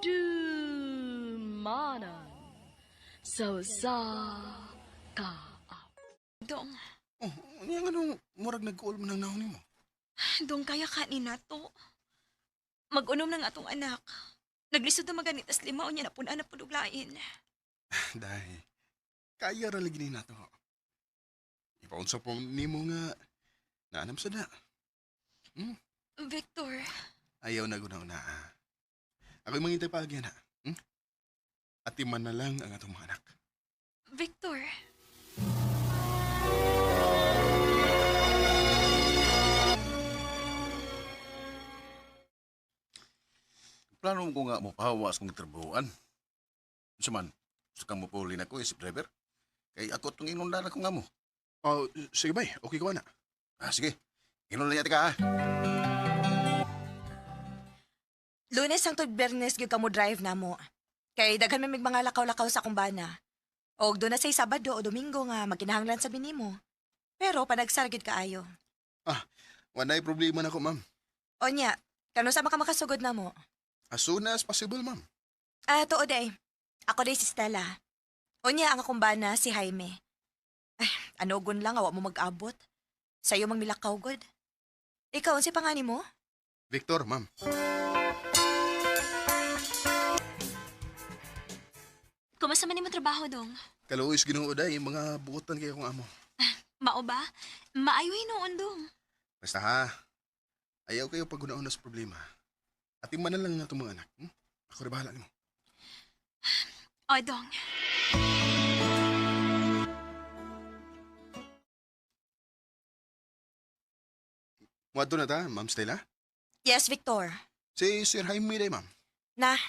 dumanan sa ka. Dong, Oh, ano anong murag nag-call mo ng nahon mo? dong kaya kanina to. Mag-unom ng atong anak. Naglisod na maganitas lima o niya na punaan na punuglain. Dahil, kaya ra lagi ni nato. Ipaunsa po nimo nga naanam sa na. Victor, Ayaw na guna-una. Ako'y mangintay pa agyan ha. Atiman na lang ang atong mga anak. Victor. Plano ko nga mo pahawa sa kong trabuhan. Sa man, gusto kang mapuli na ko, isip driver. Kay ako itong inundan ako nga mo. Oh, sige bay, okay ka na. Sige, inundan niya ka ha. Lunes ang tod Bernes gyud kamo drive na mo. Kay daghan man mig mga lakaw-lakaw sa akong bana. Og doon na say Sabado o Domingo nga magkinahanglan sa binimo. Pero panagsargid kaayo. Wanay problema na ko, ma'am. Onya, kano sa makasugod na mo? As soon as possible, ma'am. Tuod ay. Ako day si Stella. Onya ang akong bana si Jaime. Ay, anogon lang awa mo mag-abot. Sa'yo magmilakaw god. Ikaw, si pangani mo? Victor, ma'am. Kumusta man mo trabaho dong? Kaluoy Ginoo day, mga buotan kayo kong amo. Mao ba? Maayoy noon dong. Basta ha, ayaw kayo pag unaon sa problema. Atiman na lang na itong mga anak. Ako rin bahala mo. O dong. Muadto na ta, Ma'am Stella? Yes, Victor. Si Sir Jaime day, ma'am. Na,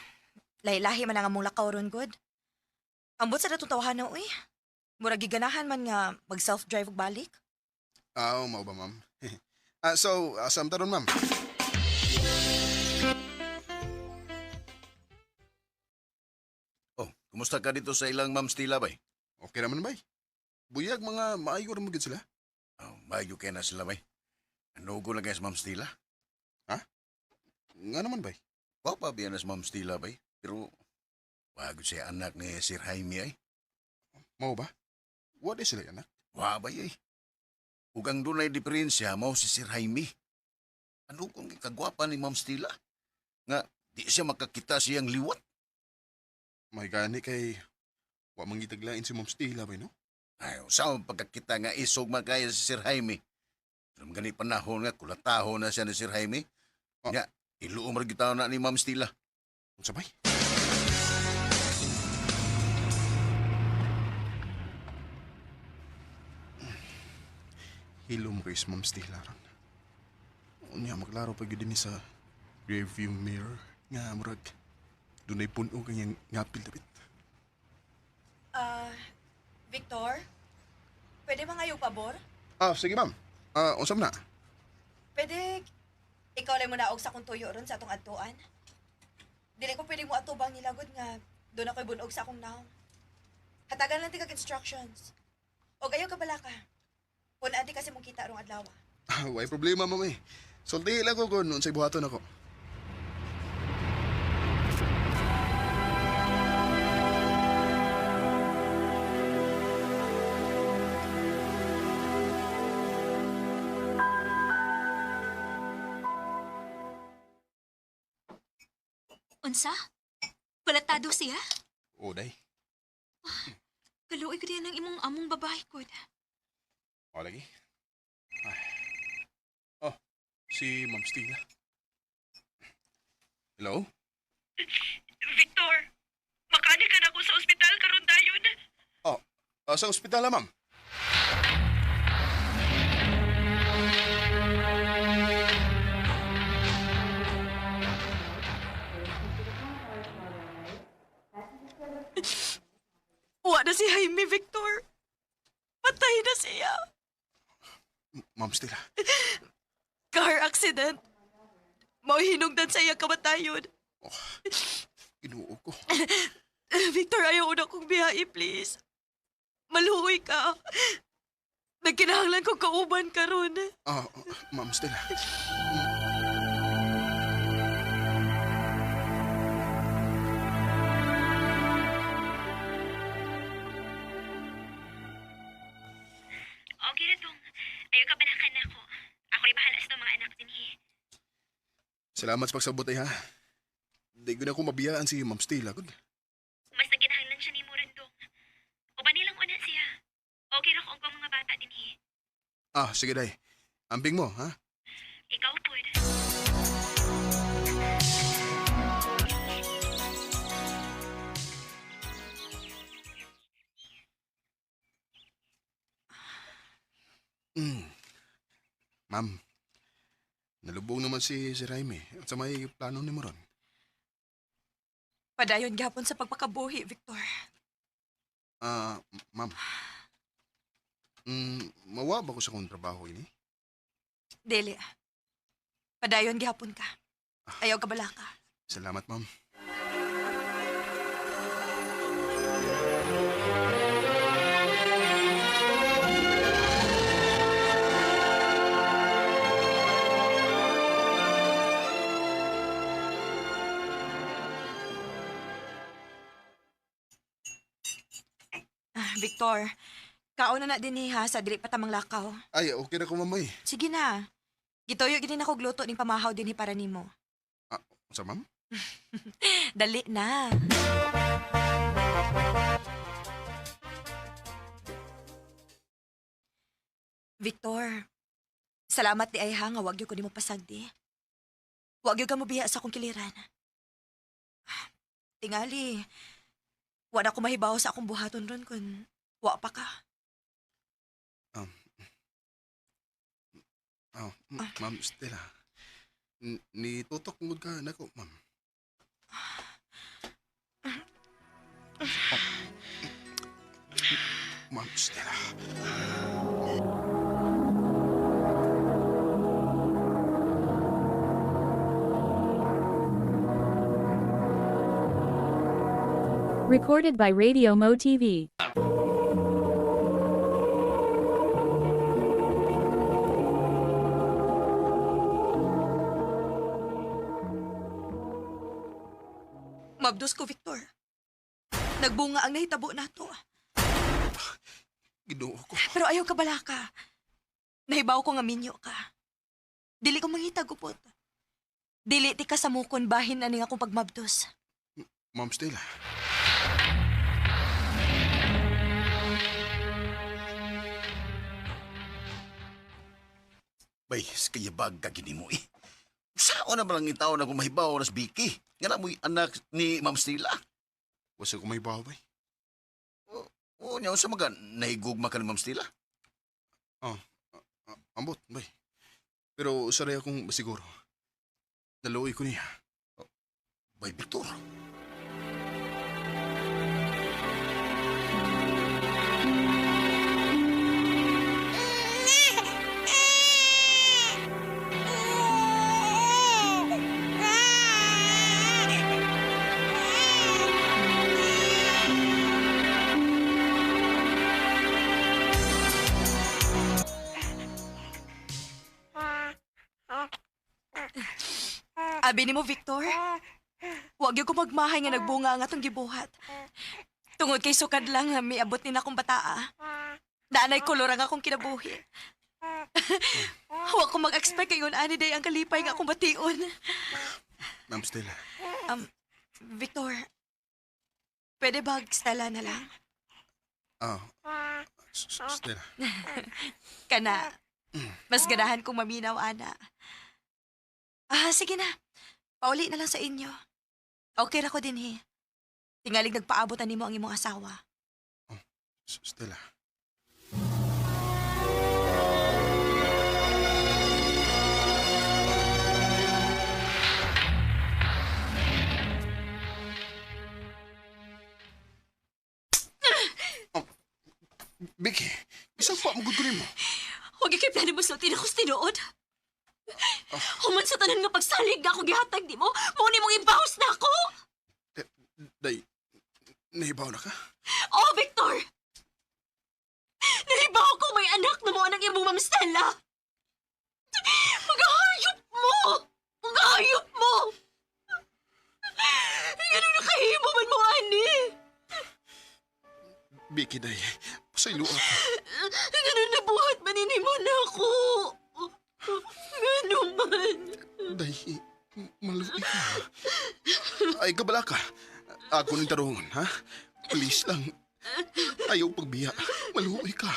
lahi-lahi man ang among lakaw ron god. Ambot sa natong tawahan na, uy. Murag giganahan man nga mag-self-drive og balik. Mao ba, ma'am? So, asam taron, ma'am. Oh, kumusta ka dito sa ilang Ma'am Stila bay? Okay naman, bay. Buyag, mga maayo rin magid sila. Oh, mayo kaya na sila bay. Ano ko na kaya sa Ma'am Stila? Nga naman, bay. Wa pa biyan na sa Ma'am Stila bay. Pero, wag siya anak ni Sir Jaime ay. Mao ba? What is sila, anak? Wa ba ay? Ug ang dunay diferensya mao si Sir Jaime. Ano kung kagwapa ni Ma'am Stila? Nga, di siya makakita siyang liwat. May gani kay... Wa mangitaglain si Ma'am Stella, bay, no? Ay, saan pagkakita nga isog magkaya si Sir Jaime? Pero gani panahon nga, kulatahon na siya ni Sir Jaime. Nga, iluom rin kita na ni Ma'am Stila. Unsa, bay? Hilom kay si Ma'am Stella ron. Unya, maklaro pa yun din sa rearview mirror. Nga, murag. Dunay puno kanyang ngapil David. Victor? Pwede ba ngayon pabor? Sige, ma'am. Unsa man na? Pwede, ikaw lang mo naog sa kong tuyo ron sa atong adtuan. Dili ko pwede mo atubang nilagod nga doon ako'y bunog sa akong naong. Hatagan lang ti kag instructions. O ayaw ka bala ka. Punan di kasi mong kita rong adlaw. Way problema, ma'am eh. Sulti lang ko kung unsay buhaton ako. Unsa? Kulatado siya? O, day. Kaluoy ko diyan ang imong among babae ko. O, lagi. Oh, si Ma'am Stella. Hello? Victor, makani ka na ako sa ospital karon dayon. Sa ospital, ma'am. Wa na si Jaime, Victor. Patay na siya. Ma'am Stella. Car accident. Mauhinungdan sa iyang kamatayon. Inuog ko. Victor, ayaw na kong biyahe, please. Maluhoy ka. Nagkinahanglan kong kauban ka ron. Ma'am Stella. Okay ra dong. Ayaw ka banakan ako. Ako'y bahala sa mga anak din Salamat sa pagsabot ay ha. Di ko na ako mabiyaan si Ma'am Stella, good. Mas naginahanglan siya ni mo rin dong. O ba nilang una siya? Okay ra ko ang mga bata din Ah, sige day. Ambing mo, ha? Ikaw po. Ma'am, nalubong naman si Raimi. At sa may plano ni mo ron. Padayon gapon sa pagpakabuhi, Victor. Ma'am. Mawa ba ko sa kong trabaho ini? Dili. Padayon gihapon ka. Ayaw ka bala ka. Salamat, ma'am. Victor, kauna na din ha sa dili patamang lakaw. Ay, okay na ko, mamay. Sige na. Gitoyo gini na kog luto ning pamahaw din para nimo. Sa ma'am? Dali na. Victor, salamat di ay ha nga wag gyud ko nimo pasagdi. Wag gyud ka mo biya sa akong kiliran. Tingali, wala ko mahibaw sa akong buhaton ron kun wa pa ka. Ma'am Stella. Nitutok ngod ka na ko, ma'am. Ma'am Stella. Recorded by Radio Mo TV. Mabdos ko, Victor. Nagbunga ang nahitabo nato. Ginoo ko. Pero ayaw ka bala ka. Nahibaw ko nga minyo ka. Dili ko mangitagupot. Dili ti ka sa mukon bahin ani akong pagmabdos. Ma'am Stella. Bay, kayabag ka gini mo eh. Saan na malang itaw na kumahibaw na Vicky? Nga na mo'y anak ni Ma'am Stella. Wasa ko may baway. O niya, sa mga nahigugma ka ni Ma'am Stella? Ambot, bay. Pero saray akong masiguro. Naluoy ko niya. Bay, Victor. Abi ni mo, Victor. Huwag yung ko magmahay nga nagbunga ang atong gibuhat. Tungod kay sukad lang nga miabot ni na akong bataa. Naanay kolor ang akong kinabuhi. Huwag ko mag-expect kayon ani day ang kalipay nga akong bation. Ma'am Stella. Victor, pwede ba Stella na lang? Stella. Kana, mas ganahan kong maminaw, ana. Sige na. Pauli na lang sa inyo. Okay ra ko din, he. Tingalig nagpaabotan nimo ang imong asawa. Stella. Vicky, isang pa mo gugunin mo. Huwag ikay plano mo sultin ako sa tinuod. Human sa tanan nga pagsalig nga ako gihatag di mo, muna mong ibahos na ako! Day, nahibaw na ka? Oh, Victor! Nahibaw ko may anak na mo ng imong Ma'am Stella! Mag-ahayop mo! Mag-ahayop mo! Ganun nakahimo man mo, ani! Vicky, day, pasaylo ako. Ganun nabuhat man mo na ako. Ngano man. Day, maluwi ka. Ay, kabala ka. Ako ng tarungan, ha? Please lang. Ayaw pagbiya. Maluwi ka.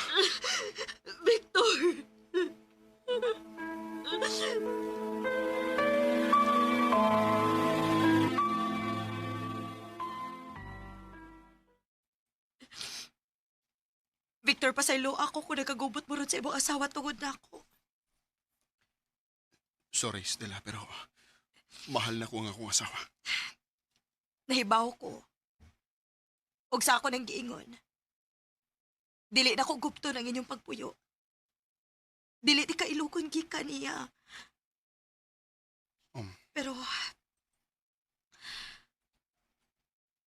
Victor. Victor, pasaylo ako kung nagagubot mo ron sa ibang asawa tungod na ako. Sorry, Stella, pero mahal na ko ang akong asawa. Nahibaw ko. Og sa ako nang giingon. Dili na ko gupto ng inyong pagpuyo. Dili di ka ilukon gikan niya. Pero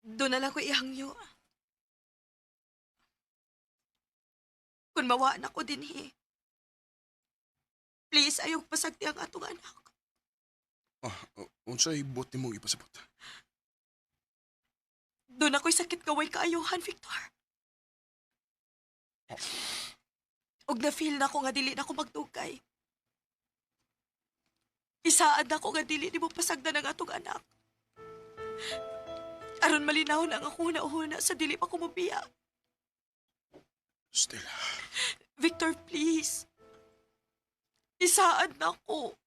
doon na lang ko ihangyo. Kung mawa na ko din please, ayaw pasagti ang atong anak. Unsay buti mong ipasabot? Doon ako'y sakit kaway kaayohan, Victor. Og na-feel na ko nga dili na ko magtugay. Isaad na ko nga dili di mo pasagdan ang atong anak. Aron malinaw na ang ako na sa dili pa ko mabiya. Stella. Victor, please. Isaad na ko.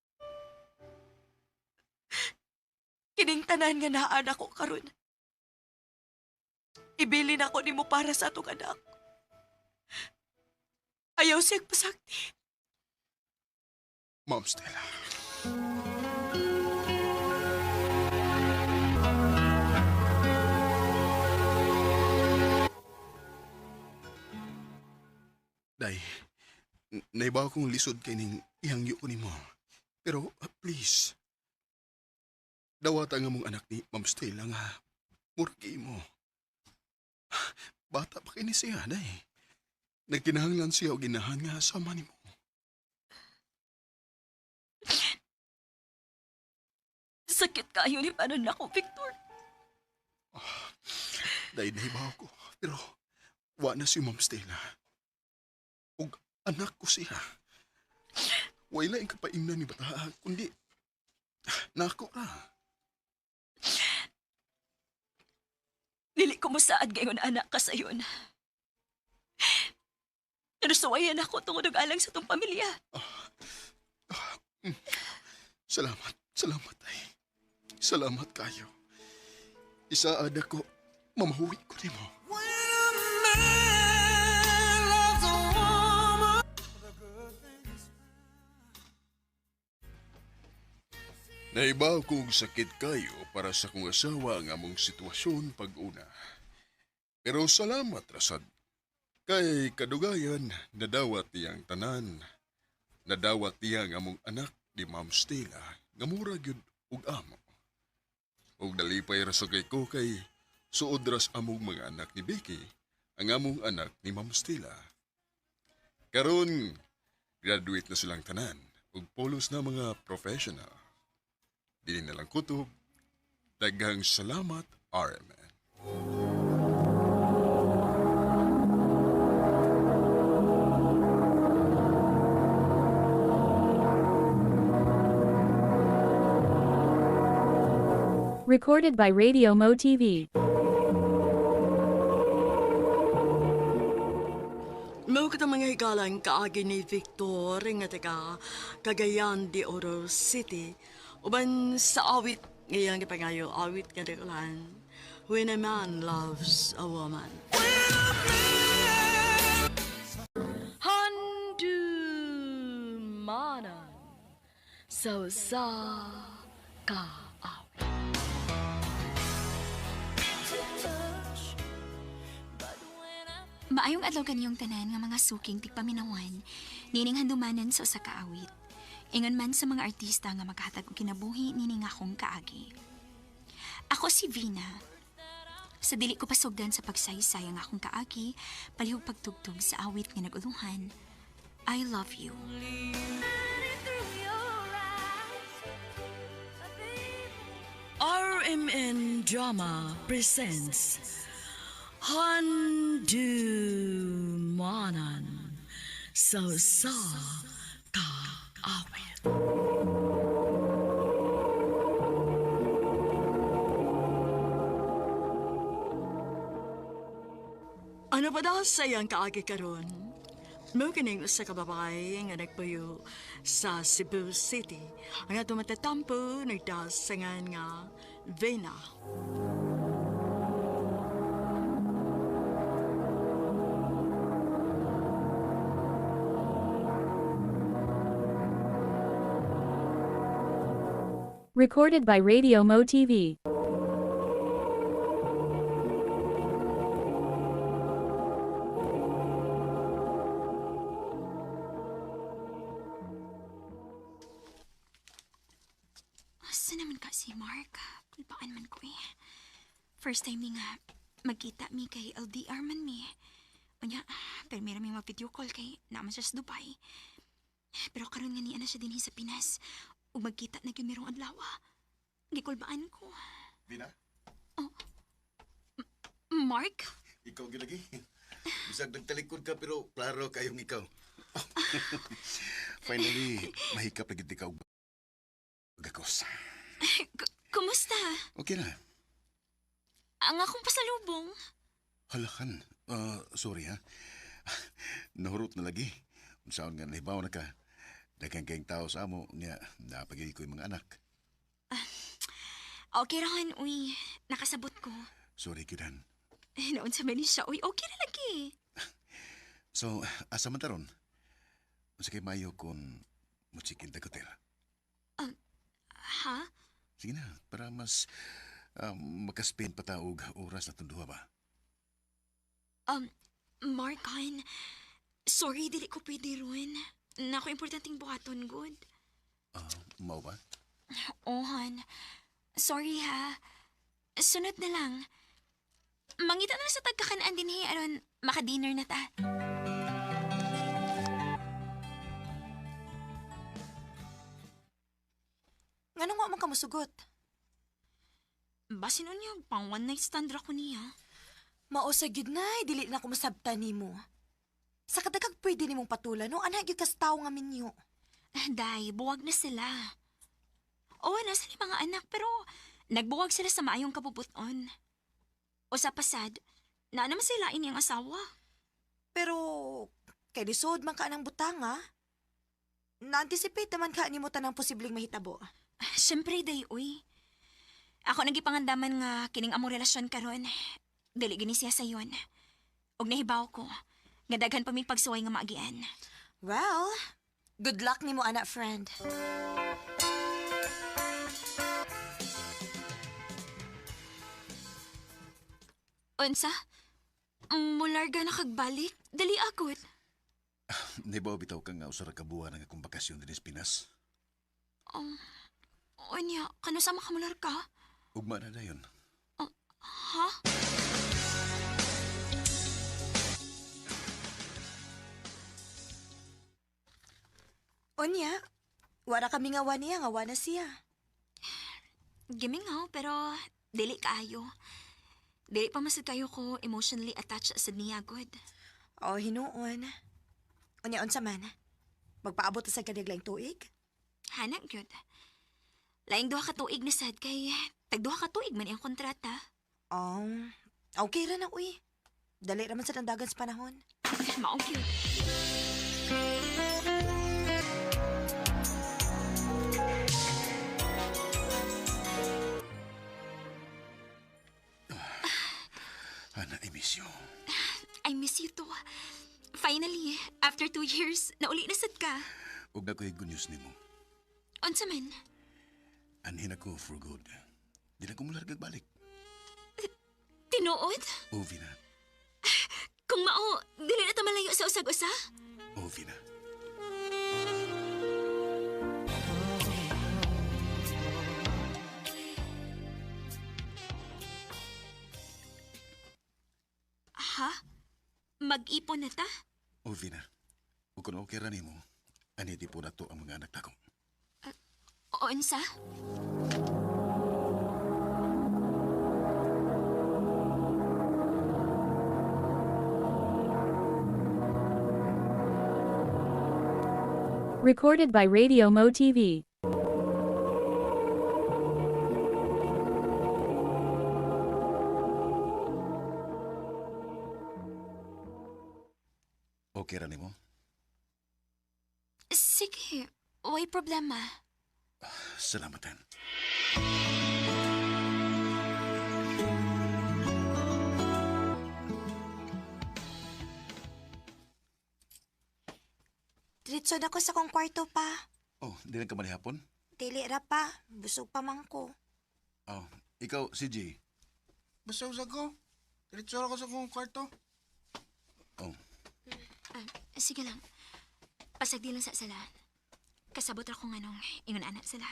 Kining tanan nga naan ako karon. Ibili na ko nimo para sa atong anak. Ayaw siyang pasakti. Ma'am Stella. Day, naibaw kong lisod kay ning ihangyo ko nimo. Pero, please, dawata nga mong anak ni Ma'am Stella nga muragi mo. Bata pa kini siya, day. Nagkinahanglan siya o ginahan nga sama nimo. Sakit kayo ni panon na ko, Victor. Day, naibaw ko. Pero, wa na si Ma'am Stella. Ug anak ko siya. Wala yung kapaingnan ni bata, kundi nako ra. Dili ko mo saad gayon anak ka sayon. Narusawayan ako tungod og alang sa tong pamilya. Salamat, salamat ay. Salamat kayo. Isaad ako, mamahuwi ko nimo. Naibaw kong sakit kayo para sa kong asawa ang among sitwasyon pag-una. Pero salamat, Rasad. Kay kadugayan, nadawat niyang tanan. Nadawat niya ang among anak ni Ma'am Stella, nga mura gyud ug amo. Ug dalipay rasagay ko kay suod ras among mga anak ni Becky, ang among anak ni Ma'am Stella. Karon, graduate na silang tanan ug polos na mga professional. Dili na lang kutob. Daghang salamat, RMN. Recorded by Radio Mo TV. Mao ka mga higalang kaagi ni Victor nga taga Cagayan de Oro City. Uban sa awit ngayang ipangayo awit nga dakulan. When a man loves a woman. Handumanan so sa ka. Maayong adlaw kaniyong tanan nga mga suking tigpaminawan, nining handumanan sa usa ka awit. Ingon man sa mga artista nga maghatag og kinabuhi nining akong kaagi. Ako si Vina. Sa dili ko pasugdan sa pagsaysay ang akong kaagi, palihog pagtugtog sa awit nga naguluhan. I love you. RMN Drama presents Handumanan sa kaawit. Ano pa daw sayang kaagi karon? Mo kining usa ka babae nga nagpuyo sa Cebu City. Ang ato matatampo nagdasangan nga Vena. Recorded by Radio Mo TV. Asa naman ka si Mark? Kulpaan man ko eh. First time mi nga magkita mi kay LDR man mi. Unya, pero meron mi mag-video call kay naman siya sa Dubai. Pero karon nga niya na siya dinhi sa Pinas. Ug magkita na gyud mirong adlaw. Gikulbaan ko. Vina, Mark? ikaw gilagi. Bisag nagtalikod ka pero klaro kayong ikaw. Finally, mahikap lagi ikaw. Gakos. Kumusta? Okay na. Ang akong pasalubong. Halakan. Sorry ha. Nahurot na lagi. Kung saan nga nahibaw na ka. Daghang kayong tao sa amo nga napagay ko yung mga anak. Okay rahan, uy. Nakasabot ko. Sorry, Kidan. Noon sa siya, uy, okay na lagi. So, asa man taron? Masa kay mayo kung mutsikin ta hotel. Ha? Sige na, para mas makaspend pa taog oras na tunduha ba? Mark, Han. Sorry, dili ko pwede ron. Nako importanteng buhaton, good. Mau ba? Oh, Han. Sorry, ha. Sunod na lang. Mangita na sa tagkakanaan din, hey, aron maka-dinner na ta. Nga nga man ka musugot? Basin niya, pang one night stand ra ko niya. Mao sa gyud nay, dili na ko masabta nimo. Sa kadagag pwede nimong patulan, no? Anak gyud kas tawo nga minyo. Day, buwag na sila. Oo, nasa ni mga anak, pero nagbuwag sila sa maayong kabubuton. O sa pasad, na naman sila ini ang asawa. Pero, kay lisod man ka ng butanga. Na-anticipate naman ka ni mo tanang posibleng mahitabo. Siyempre, day, uy. Ako nagipangandaman nga kining among relasyon karon. Dili gini siya sa yon. Og nahibaw ko, nga daghan pa may pagsuway nga maagian. Well, good luck nimo anak friend. Unsa? Mularga na kagbalik? Dali agod. Nahibaw bitaw ka nga usara ka buwan ng akong bakasyon din sa Pinas. Unya, kano sama ka mular ka? Ugma na dayon. Ha? Onya, wala kami nga niya, nga na siya. Gimingaw, pero dili kaayo. Dili pa masad kayo ko emotionally attached sa niya, good. O, hinuon. Onya, unsa man. Magpaabot sa kaniglang tuig? Hanak, good. Laing duha ka tuig ni sad kay tagduha ka tuig man ang kontrata. Okay ra na, uy. Dali raman sa dandagan sa panahon. Maong cute. Ana, I miss you. I miss you too. Finally, after 2 years, nauli na sad ka. Ug na ko'y good news nimo. Unsa man? Anhin ako for good. Di na ko mulargag balik. Tinuod? O, Vina. Kung mao, dili na ta malayo sa usag-usa? O, Vina. Ha? Mag-ipon na ta? O, Vina. Ug kung okay ra nimo, aniti po na to ang mga anak nako. Unsa? Recorded by Radio Mo TV. Okay ra nimo? Sige, way problema. Salamatan. Diretso na ko sa kong kwarto pa. Oh, di lang ka manihapon? Dili ra pa. Busog pa man ko. Oh, ikaw, CJ. Basta usag ko. Diretso ako sa kong kwarto. Oh, Sige lang. Pasagdi lang sa sala. Kasabot ra kong anong ingon anak sila.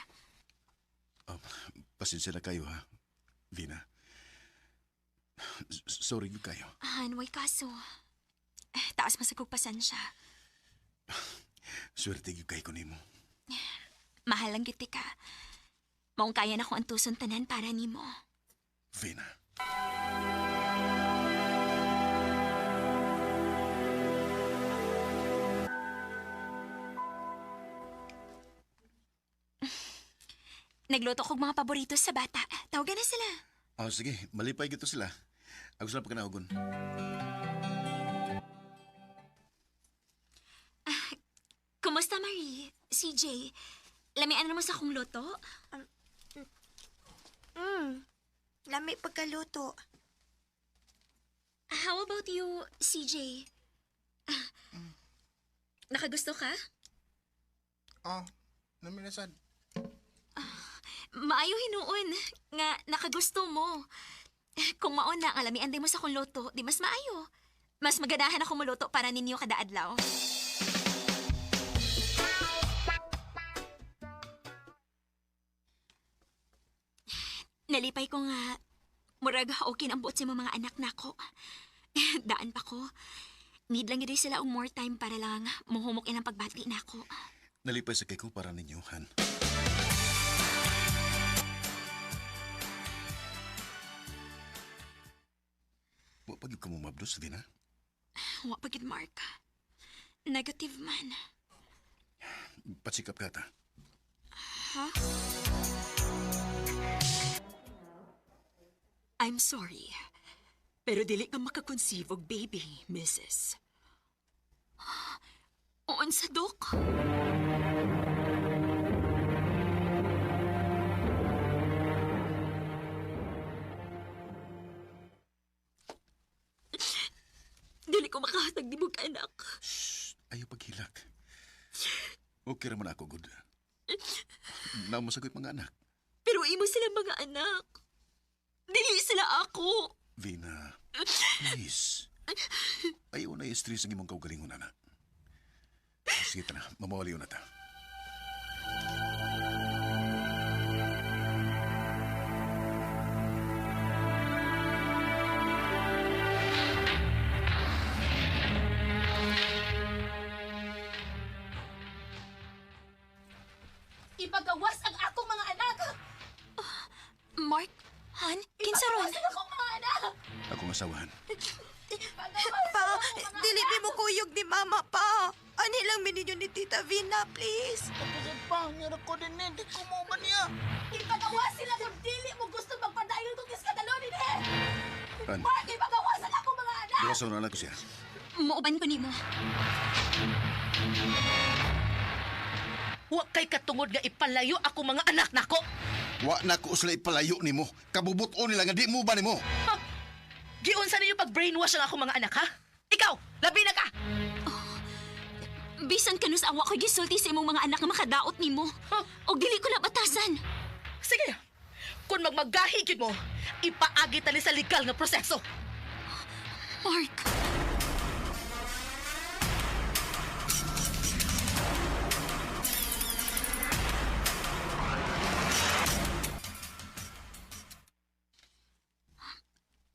pasensya na kayo ha, Vina. Sorry yun kayo. Way kaso. Taas masagog pasensya. Swerte yun kayo ko nimo. Mahal lang giti ka. Maong kaya na ko ang tuson tanan para nimo. Vina. Nagluto kog mga paborito sa bata. Tawagan na sila. Oh, sige, malipay gito sila. Ako sila pagkanaogon. Kumusta, Marie? CJ, lamian na mo sa akong luto? Lami pagkaluto. How about you, CJ? Nakagusto ka? Oh, naminasad. Maayo hinuon nga nakagusto mo. Kung maon na ang lamian din mo sa akong luto, di mas maayo. Mas maganahan ako muluto para ninyo kada adlaw. Nalipay ko nga, murag okay ang buot sa mga anak nako. Daan pa ko. Need lang gid sila og more time para lang muhumok ilang pagbati nako. Nalipay sa kay ko para ninyo, Han. Wa pagid ko mo mabdos, Vina. Wa pagid Mark. Negative man. Patsikap ka ta. Ha? I'm sorry. Pero dili ka makakonceive og baby, Mrs. Oon sa dok? Dili ko makahatag di mo ka anak. Shh! Ayaw paghilak. Okay raman ako, good. Namasagot mga anak. Pero imo sila mga anak. Dili sila ako. Vina, please. Ayaw na i-stress ang imong kaugalingon, anak. Sige ta na, mamawaliw na ta. Ipagawas ang akong mga anak. Mark? Han? Kinsa ron? Ipagawas ang akong mga anak. Akong asawahan. Pa, dili mo kuyog ni mama pa. Ani lang mininyo ni Tita Vina, please. Kapag pangir ako din hindi ko mo ba niya? Ipagawas sila kung dili mo gusto magpadayon itong iskandalo ni Ned. Han, Mark, ipagawas ang akong mga anak. bukasan na anak ko siya. Muuban ko nimo. Wa kay katungod nga ipalayo ako mga anak nako. Wa na ko sila ipalayo nimo. Kabubuto nila nga di mo ba nimo? Giunsa ninyo pag brainwash ang ako mga anak ha? Ikaw, labi na ka. Bisan kanus awa ko gisulti sa imong mga anak nga makadaot nimo. Og dili ko na batasan. Sige. Kung magmagahi gyud mo, ipaagi tani sa legal nga proseso. Mark.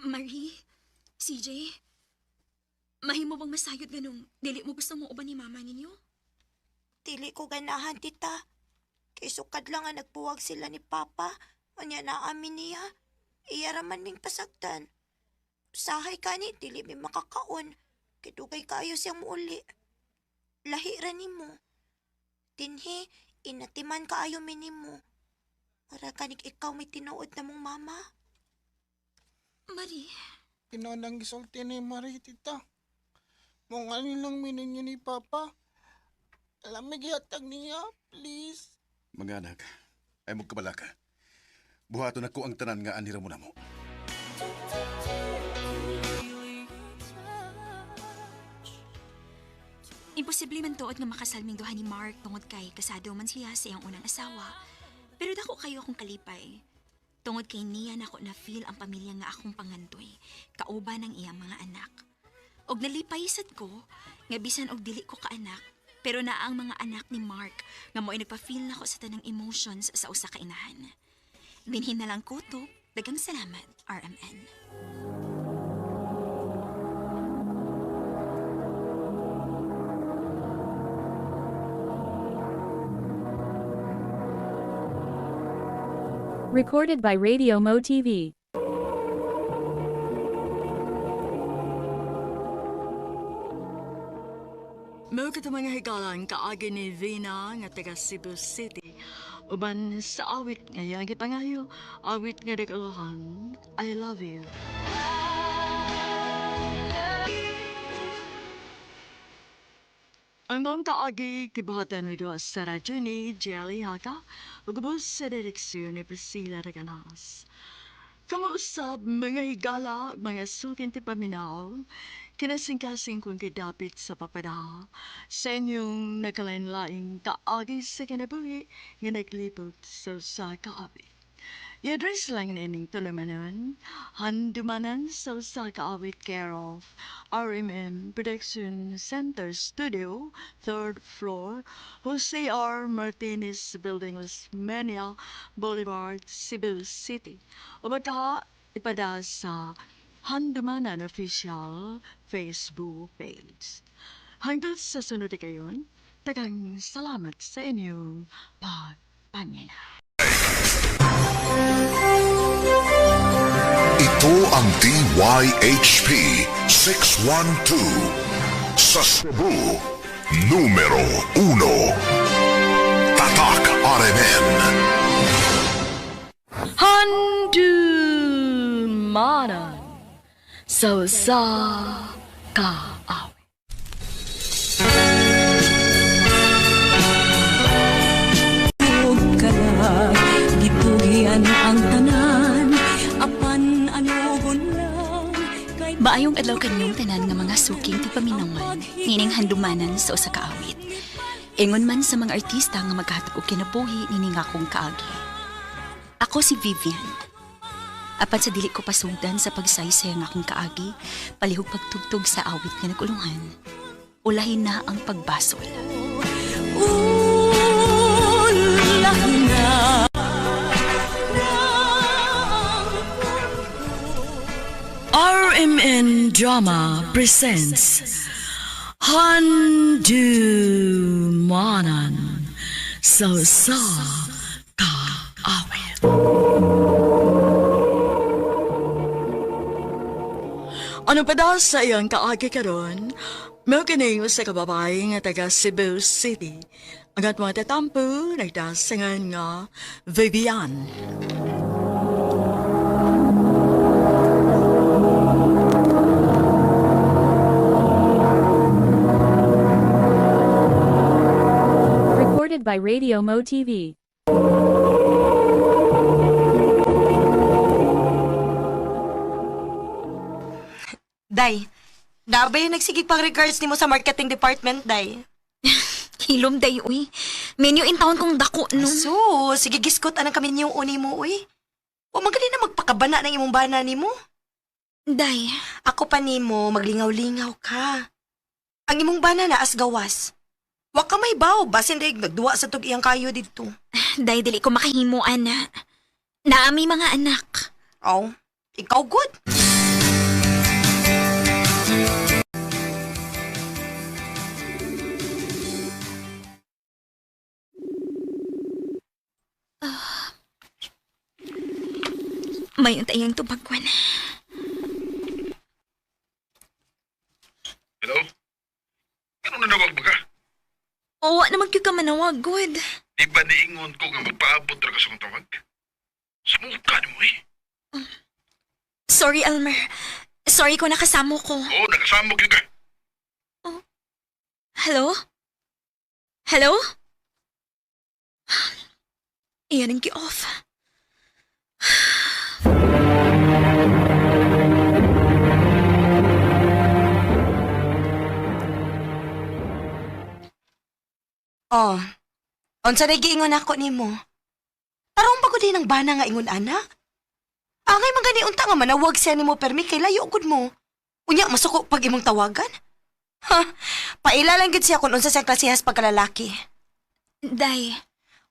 Marie, CJ, mahimo bang masayod ganong dili mo gusto mo uban ni mama ninyo? Dili ko ganahan, tita. Kay sukad lang nga nagpuwag sila ni Papa. Anya na amin niya. Iyaraman ming pasagdan. Sahay ka ni, dili mi makakaon. Kidugay kayo siyang muuli. Lahi ra nimo. tinhi, inatiman ka ayo minimo. Para kanig ikaw may tinuod na mong mama. Marie, Pinanang gisulti ni Marie, tita. Mong ano lang mininyo ni Papa. Lamig yatag niya, please. Mga anak, ay magkabala ka. Buhaton ako ang tanan nga anira mo na mo. imposible man tuod nga makasalming duha ni Mark tungod kay kasado man siya sa iyang unang asawa. Pero dako kayo akong kalipay. Tungod kay niya nako na feel ang pamilya nga akong pangandoy, kauban ng iyang mga anak. Og nalipay sad ko nga bisan og dili ko ka anak, pero naa ang mga anak ni Mark nga mo'y nagpa-feel nako sa tanang emotions sa usa ka inahan. Dinhin na lang kutob, daghang salamat, RMN. Recorded by Radio Mo TV. Mao kita mga higalan kaagi ni Vina nga taga Cebu City. Uban sa awit nga gipangayo, awit nga dekalahan, I love you. Ang mga kaagi kibuhatan nito sa radyo ni Jelly Haka, ugubos sa direksyon ni Priscilla Reganas. Kamuusap mga higala, mga sukin ti paminaw, kinasing-kasing kong kidapit sa papada, sa inyong nagkalain-laing kaagi sa kinabuhi, nga naglipot sa kaabi. I-address lang nining tulumanon, handumanan sa kaawit care of RMM Production Center Studio, 3rd floor, Jose R. Martinez Building, Las Mania Boulevard, Cebu City. O baka ipada sa Handumanan Official Facebook page. Hanggang sa sunod kayon, tagang salamat sa inyong pagpangin. Ito ang DYHP 612 sa Cebu, numero 1. Tatak RMN. Handumanan sa kaawit. Gipugian ang tanan, apan anugon lang kay Baayong adlaw kanyong tanan nga mga suking ti paminawan, nining handumanan sa usa ka awit. Ingon man sa mga artista nga maghatag og kinabuhi nining akong kaagi. Ako si Vivian. Apan sa dili ko pasugdan sa pagsaysay nga akong kaagi, palihog pagtugtog sa awit nga naguluhan. Ulahin na ang pagbasol. ulahin na. RMN Drama presents Handumanan sa kaawit. Ano pa daw sa iyang kaagi karon? May kining sa kababae nga taga Cebu City. Ang atong tatampo, nagdasangan nga Vivian. Recorded by Radio Mo TV. Day, dabay nagsigig pang regards nimo sa marketing department, Day. Hilom day, uy. Menu in town kong dako, no? So, sige giskot anang kami niyong uni mo, uy. O magaling na magpakabana ng imong bana nimo. Day. Ako pa nimo, maglingaw-lingaw ka. Ang imong bana na as gawas. Wa ka may baw, basin day nagduwa sa tug iyang kayo dito. Day, dili ko makahimuan na. Naami mga anak. Oh, ikaw good. May untayang tubagwan. Hello? Ano nanawag ba ka? Wa naman kayo ka manawag, good. Di ba niingon ko nga magpaabot ra ka sa kong tawag? Sa mukha mo eh. Sorry, Elmer. Sorry kung nakasamo ko. Oo, nakasama ka. Hello? Hello? Iyan ang gi-off. Oh, unsa na giingon ako nimo? Tarong pa ko din ang bana nga ingon anak. Angay magani unta nga manawag siya nimo permi kay layo gud mo. Unya masuko pag imong tawagan? Ha, pailalang gid siya kung unsa siyang klasehas pagkalalaki. Day.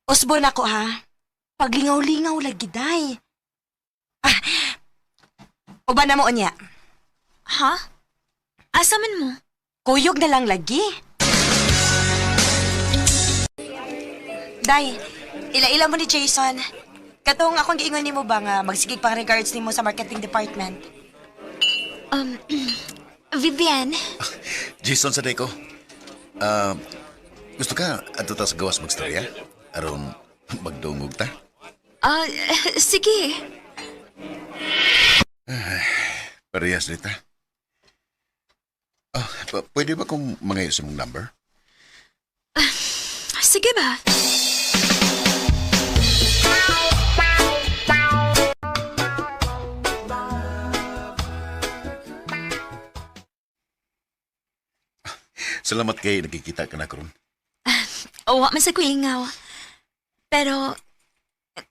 Usbon ako ha. Paglingaw-lingaw lagi day. Uban na mo unya. Ha? Asa man mo? Kuyog na lang lagi. Day, ila-ila mo ni Jason. Katong akong giingon nimo ba nga magsigig pang regards nimo sa marketing department? Vivian. Jason sa ko. Gusto ka ato ta sa gawas magstorya? Aron magdungog ta? Sige. Parehas nita. Pwede ba kung mangayos mong number? Sige ba? Salamat kay nakikita ka na karon. Wa man sa kulingaw. Pero,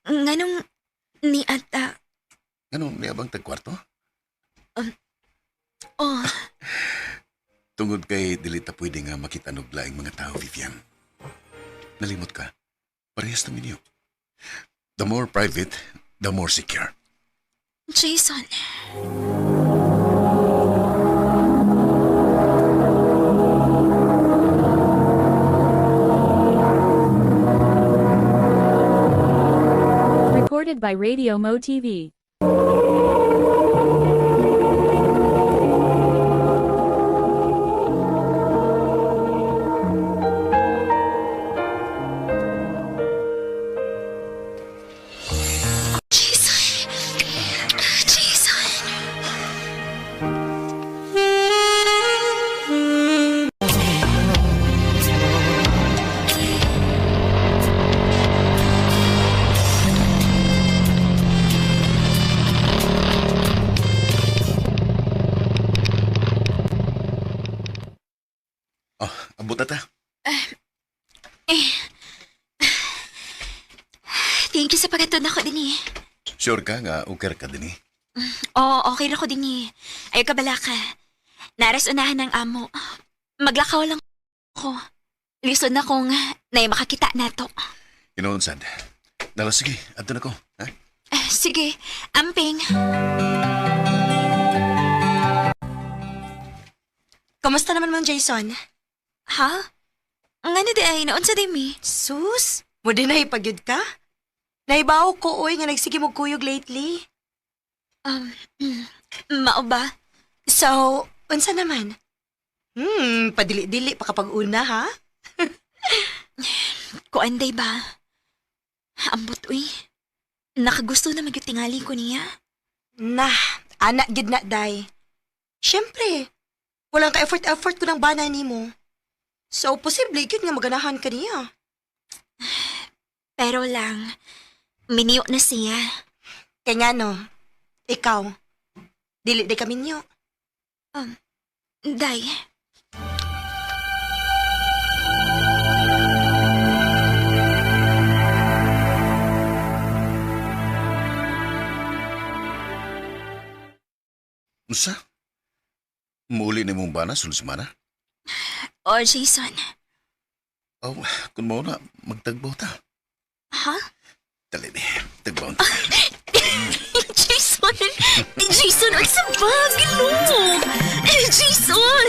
nganong ni ata... Anong niabang tagkwarto? Oh. Tungod kay dili ta pwede nga makita og laing mga tao, Vivian. Nalimot ka. Parehas namin niyo. The more private, the more secure. Jason. Recorded by Radio Mo TV. Abot na ta. Thank you sa pagkatod ako din eh. Sure ka nga okay ka din eh. Oo, okay na ko din eh. Ayaw ka bala ka. Naras unahan ng amo. Maglakaw lang ako. Listen na kung na makakita na to. Inoon sad. Dala sige, ato na ko. Ha? Sige, amping. Kamusta naman man, Jason? Ha? Ngano di ay naon sa dimi? Sus, mo din na ipagyud ka? Naibaw ko, oy, nga nagsige mo kuyog lately. Mao ba? So, unsa naman? Padili-dili pa kapag una, ha? Kuanday ba? Ambot, uy. Nakagusto na magtingali ko niya. Nah, anak gid na, day. Siyempre, walang ka-effort ko ng bana ni mo. So, posible yun nga maganahan ka niya. Pero lang, miniyo na siya. Kaya nga no, ikaw, dili kami niyo. Day. Usa? Muuli ni mong bana sulod semana? O, Jason. Oh, kung mo na, magtagbaw ta. Ha? Dali ni, tagbaw ta. Jason! Jason, ang sabag! Gino! Jason!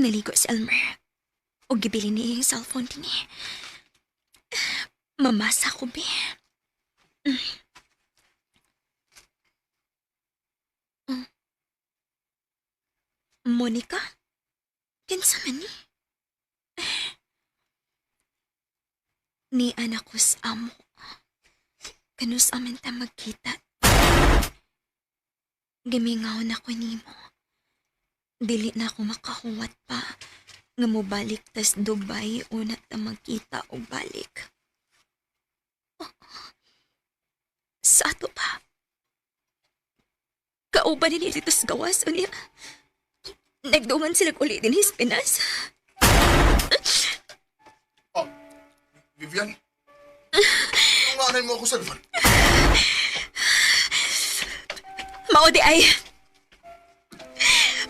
maligo si Elmer. O gibili niya yung cellphone din eh. Mamasa ko, be. Monica? Kinsa man ni? Ni anak ko sa amo. Kanus amin ta magkita. Gamingaw na ko nimo. Dili na ako makahuwat pa. Nga mo balik tas Dubai una ta magkita o balik. Oh. Sa ato pa. Kauban ni dito sa gawas o niya. Nagdungan sila ulit din his Pinas. Vivian? Nganan mo ako sa cellphone. Maudi ay.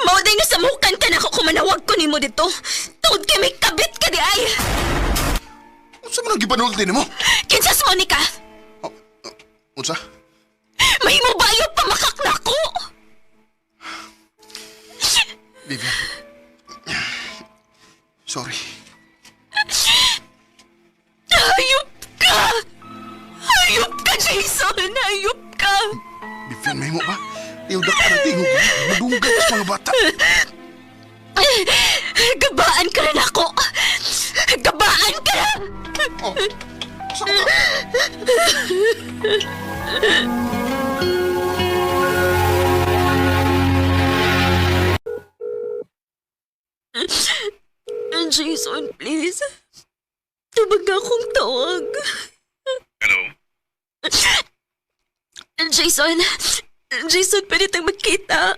Maudi nga samukan ka na ako kumanawag ko ni mo dito. Tungod kay may kabit ka di ay. Unsa man ang gipanulti nimo? Kinsas Monica? Unsa? Mahimo bayo pamakak na ko. Vivian. Sorry. Hayop ka! Hayop ka, Jason! Hayop ka! Vivian, may mo ba? Iudak ka na tingog. Madunggat sa mga bata. Gabaan ka rin ako! Gabaan ka na! Oh, saan ka? Jason, please. Tubag akong tawag. Hello? Jason, pwede tayong magkita.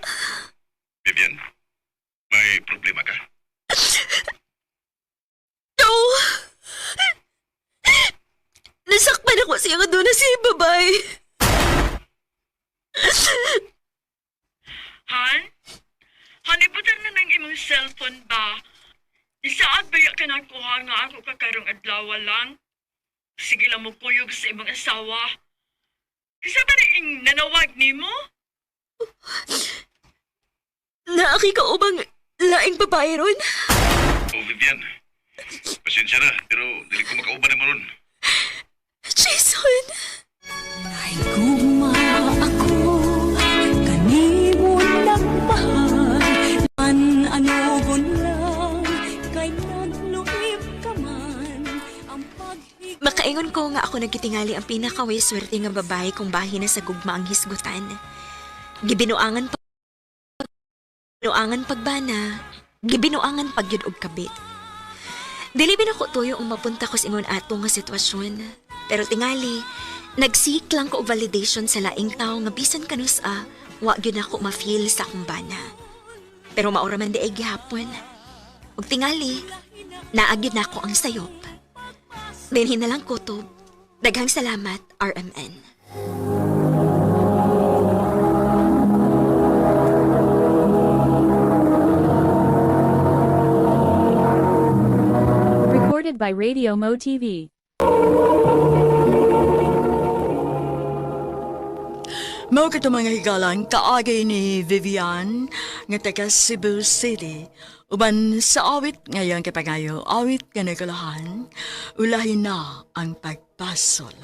Vivian, may problema ka? No! Nasakpan ako siya nga doon na si babay. Han? Hanibutan na ng imong cellphone ba? Isaad ba ka nakuha nga ako kakarong adlaw lang? Sige lang mo puyog sa imong asawa. Kasi ba rin nanawag ni mo? Naaki ka ubang laing babae ron? Oh, Vivian. Pasensya na, pero dili ko makauban mo ron. Jason! Guma ako, kanimo nagmahal. Man ano lang, kay nagluib ka man. Ang Makaingon ko nga ako nagkitingali ang pinakaway swerte nga babae kung bahin na sa gugma ang hisgutan. Gibinuangan pagbana, gibinuangan pagyud og kabit. Dili bin ako tuyo ang mapunta ko sa ingon ato nga sitwasyon. Pero tingali, nagsik lang ko og validation sa laing tao nga bisan kanus wa gyud ako ma-feel sa akong bana. Pero maura man di ay gihapon. Ug tingali, naagyud na ako ang sayop. Dinhin na lang kutob. Daghang salamat, RMN. Recorded by Radio Mo TV. Mao kato mga higalan kaagay ni Vivian nga taga Cebu City. Uban sa awit ngayong kapangayo, awit nga nagalahan, ulahin na ang pagpasol.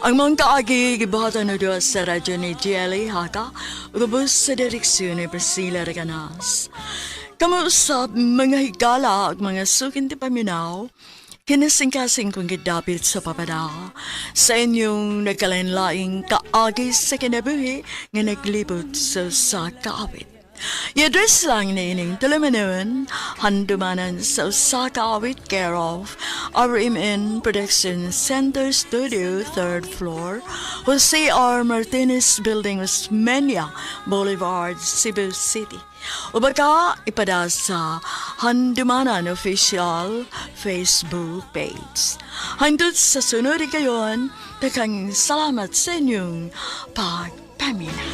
Ang mga kaagi gibahatan na doon sa radyo ni GLA Haka, ubos sa direksyon ni Priscilla Reganas. Kamuusap mga higala at mga sukin ti paminaw, kinasingkasing kong gidapit sa papada sa inyong nagkalain-laing kaagi sa kinabuhi nga naglibot sa kaawit. I-address lang na ining talamanon, handumanan sa usa kaawit care of RMN Production Center Studio, 3rd floor, Jose R. Martinez Building, Osmeña Boulevard, Cebu City. O baka ipada sa Handumanan Official Facebook page. Handot sa sunod kayon, takang salamat sa inyong pagpamina.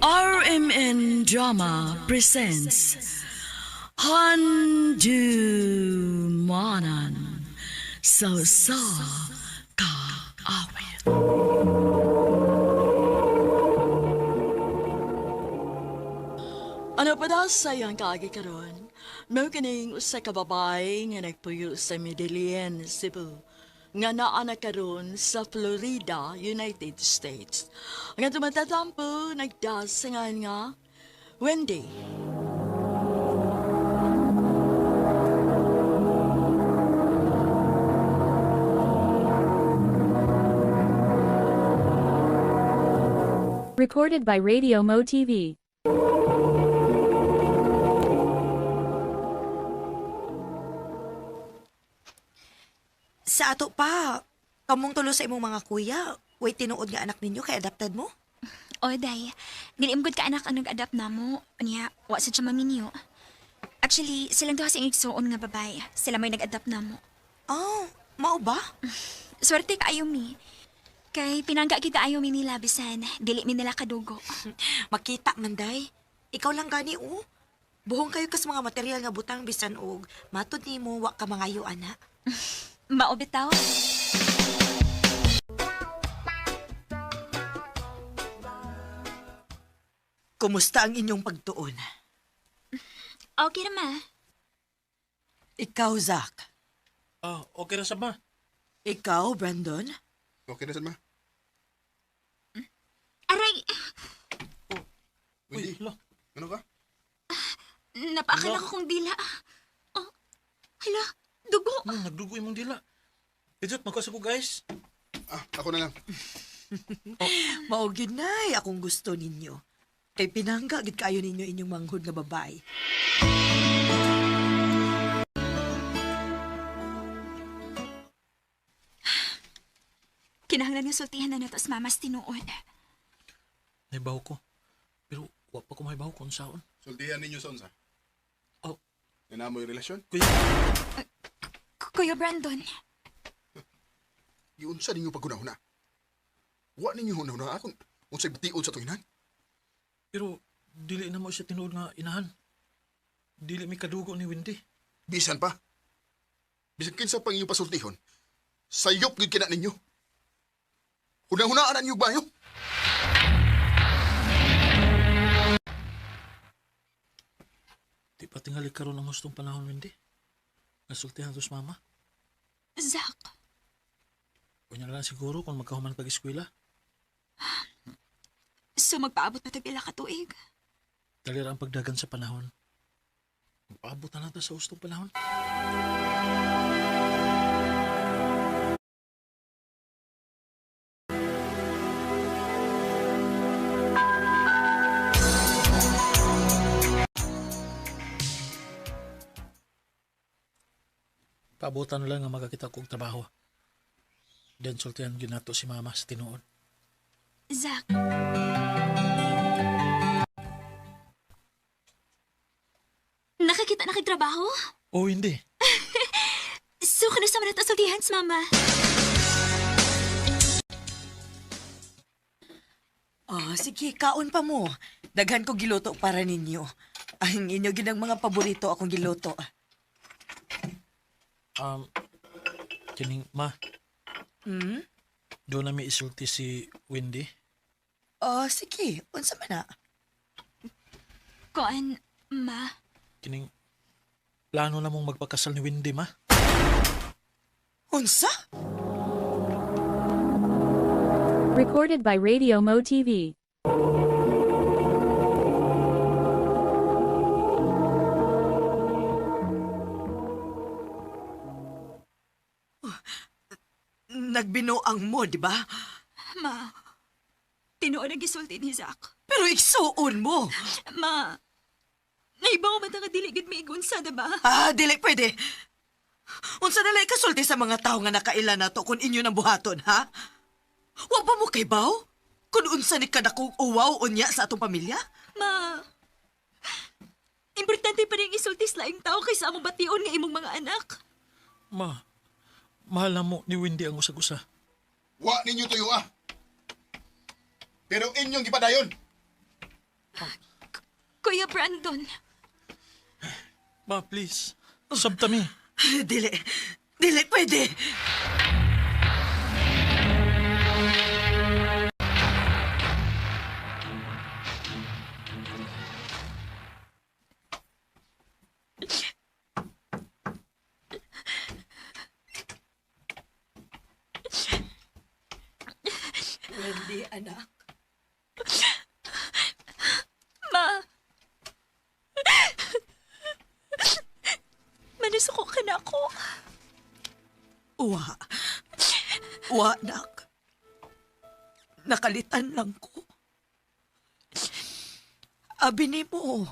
RMN Drama presents Handumanan Sausa ka awit. Ano pa daw sayang kaagi karon? Mao kining usa ka babae nga nagpuyo sa Medellin, Cebu. Nga naa na karon sa Florida, United States. Nga tumatatampo nagdasangan nga Wendy. Recorded by Radio Mo TV. Sa ato pa, kamong tulo sa imong mga kuya, way tinuod nga anak ninyo kay adopted mo? O, day. Nilimgod ka anak ang nag-adapt na mo. Niya, wa sa siya maminyo. Actually, silang duha sa igsuon nga babay. Sila may nag-adapt na mo. Oh, mao ba? Swerte ka ayo mi. Kay pinangga kita ayo mi nila bisan. Dili mi nila kadugo. Makita man day. Ikaw lang gani o. Buhong kayo kas mga material nga butang bisan og matod nimo wa ka mangayo ana. Mao bitaw. Kumusta ang inyong pagtuon? Okay naman. Ikaw, Zach. Okay na sa ma. Ikaw, Brandon. Okay na sa ma. Aray, Uy, ano ka? napaakala ko kong dila. Oh, hala, dugo. Nagdugo imong dila. Ejot, magkasa ko guys. Ako na lang. Maugid nay, akong gusto ninyo. Kay pinangga, gid kayo ninyo inyong manghud nga babae. Kinahanglan nga sultihan na nato sa mamas tinuod. Naibaw ko. Pero wa pa ko maibaw kung saon. Sultihan ninyo sa unsa? Oh. Nanamoy relasyon? Kuya Brandon. Giunsa ninyo pagkunahuna? Wa ninyo hunahuna akong unsay bitiod sa tuinan? Pero dili na mo siya tinuod nga inahan. Dili mi kadugo ni Wendy. Bisan pa. Bisan kinsa pang inyong pasultihon. Sayop gid kina ninyo. Hunahunaan ninyo bayo. Di pa tingali karon ang hustong panahon, Wendy. Nasultihan to sa mama. Zach. Kunya lang siguro kung magkahuman pag-eskwela. So magpaabot pa tag ila ka tuig. Dali ra ang pagdagan sa panahon. Magpaabot na natin sa hustong panahon. Paabutan na lang nga magkakita kong trabaho. Then sultihan ginato si mama sa tinuod. Zach. Nakakita na kay trabaho? Oh, hindi. So, kano sa manata sultihan sa mama? Sige, kaon pa mo. Daghan ko giluto para ninyo. Ang inyo ginang mga paborito akong giluto. Kining, ma. Hmm? Doon na may isulti si Wendy. Sige. Unsa man na? Koan, ma. Kining, plano na mong magpakasal ni Wendy, ma. Unsa? Recorded by Radio Mo TV. Nagbinuang mo, di ba? Ma, tinuod na gisulti ni Zach. Pero iksuon mo. Ma, naibaw ba nga dili gid miigunsa, diba? Dili pwede. Unsa na lang ikasulti sa mga tao nga nakaila na to kung inyo nang buhaton, ha? Wa ba mo kay baw? Kung unsa ni kadakong uwaw unya sa atong pamilya? Ma, importante pa rin isulti sa laing tao kaysa among bation nga imong mga anak. Ma, mahal na mo ni Wendy ang usag-usa. Wa ninyo tuyo Pero inyong gipadayon. Kuya Brandon. Ma, please. Sabta mi. Dili. Dili pwede. Wendy, anak. Ma. Manasuko ka na ako. Wa, nak. Nakalitan lang ko. Abi ni mo.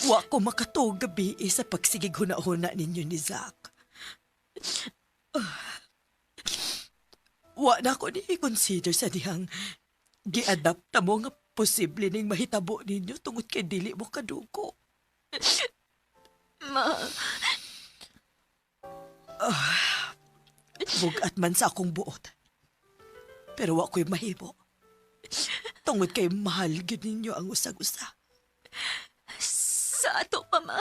Wa ko makatuog gabi sa pagsigig huna-huna ninyo ni Zach. Wa na ko ni i-consider sa dihang gi-adapt na mo nga posible ning mahitabo ninyo tungod kay dili mo kadugo. Ma. Bugat man sa akong buot. Pero wa ko'y mahimo. Tungod kay mahal gyud ninyo ang usag-usa. Sa ato pa, ma.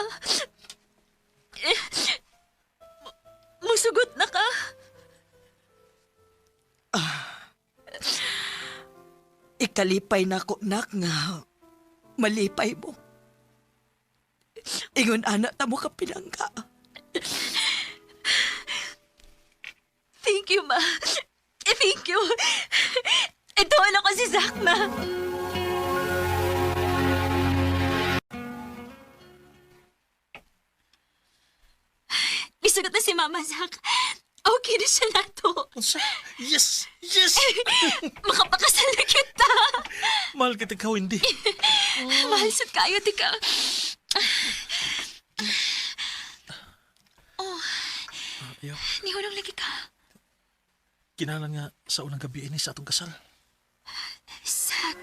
Musugot na ka. Ikalipay na ko, nak, nga malipay mo. Ingon anak ta mo ka pinangga. Thank you, ma. Thank you. Ituon ako si Zach, ma. Isugot na si Mama, Zach. Okay na siya nato. Yes! Yes! Makapakasal na kita. Mahal kita ikaw, hindi. Mahal sad kayo, tika. Oh, Ayaw. nihulong lagi ka. Kinalan nga sa unang gabi ini sa atong kasal. Zach.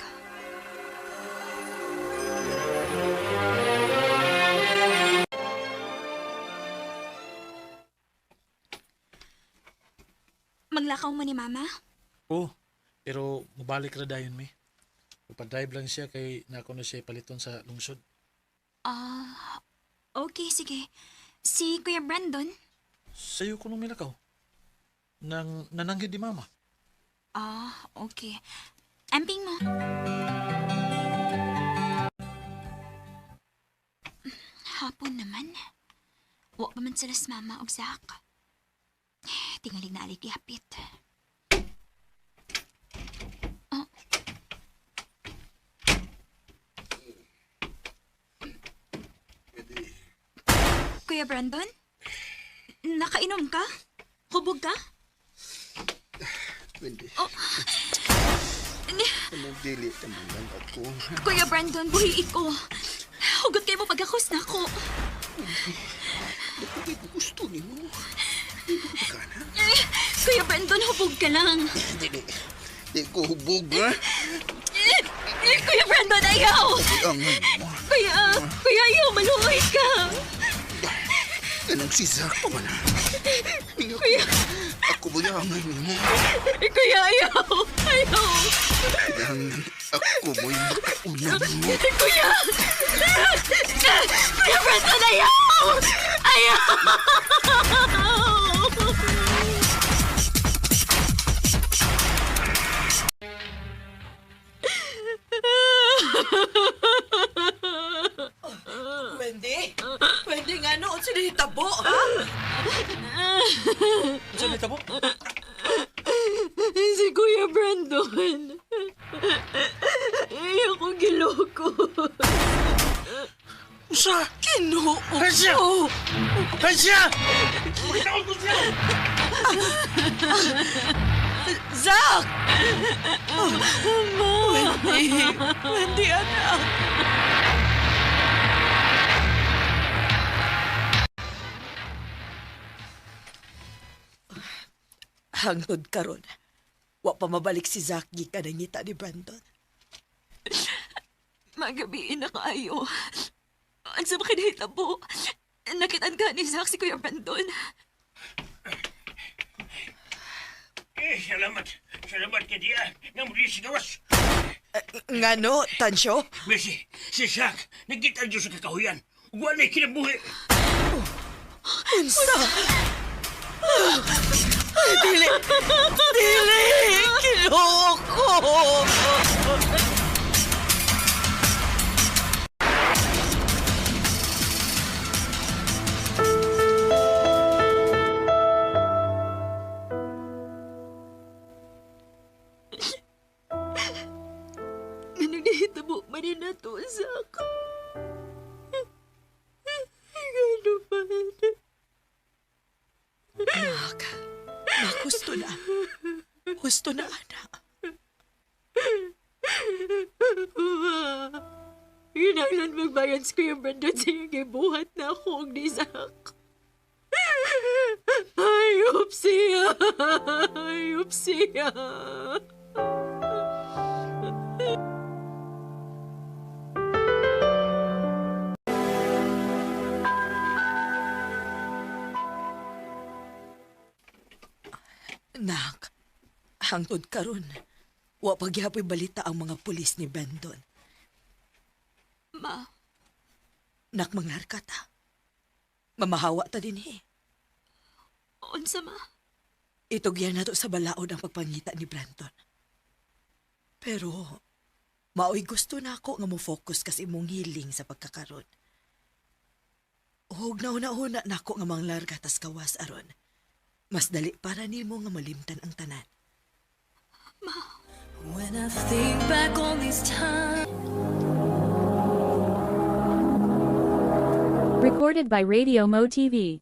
Maglakaw mo ni Mama? Oo. Pero mabalik ra dayon mi. Upadrive lang siya kay nako na siya paliton sa lungsod. Okay, sige. Si Kuya Brandon? Sa'yo ko nung milakaw. Nananggid di Mama. Okay. Amping mo. Hapon naman. Wa pa man sila sa Mama o Zach. Tingaling na alig yapit. Oh. Kuya Brandon? Nakainom ka? Hubog ka? Wendy. Oh. Anong dili naman lang ako. Kuya Brandon, buhi ko. Hugot kayo mo pagkakos na ako. Bakit gusto niyo? Kuya Brandon, hubog ka lang. Di ko hubog, ha? Kuya Brandon, ayaw! Kuya, ayaw, maluoy ka. Anong si Zach pa man? Kuya. Ako ba yung mo? Kuya, ayaw! Ayaw! Ako mo yung unang mo. Kuya! Kuya Brandon, ayaw! Ayaw! Wendy nga noon sinihitabo, ha? Sinihitabo? Si Kuya Brandon. Ayaw ko giloko. Usa! Kinoo ko! Hansya! Hansya! Magkakal ko siya! Zach! Wendy, anak! Hangtod karon, wa pa mabalik si Zach gikan ang ngita ni Brandon. Magabiin na kayo. Ang sama kinahitabo. Nakitaan ka ni Zach si Kuya Brandon. Salamat. Salamat ka diya. Nga muli sigawas. Nga no, Tansyo? Besi, si Zach, nagkita dyan sa kakahuyan. Huwag na'y kinabuhi. Unsa? Dili! Dili! Kinoko! Ano nahitabo man rin na to sa ako? Gano ba? Nak, gusto na. Gusto na, anak. Ma, ginahlan magbayan sa Kuya Brandon sa iyong gibuhat na ako og nisak. Ayop siya! Ayop siya! Nak, hangtod karon, wa pagyapoy balita ang mga pulis ni Brandon. Ma, Nak, mangarka ta. Mamahawa ta din unsa ma? Itugyan na to sa balaod ang pagpangita ni Brandon. Pero, maoy gusto na ako nga mo focus kasi mong hiling sa pagkakaroon. Huwag na una-una na ako nga manglarga tas kawas aron. Mas dali para nimo nga malimtan ang tanan. When I think back on these times. Recorded by Radio Mo TV.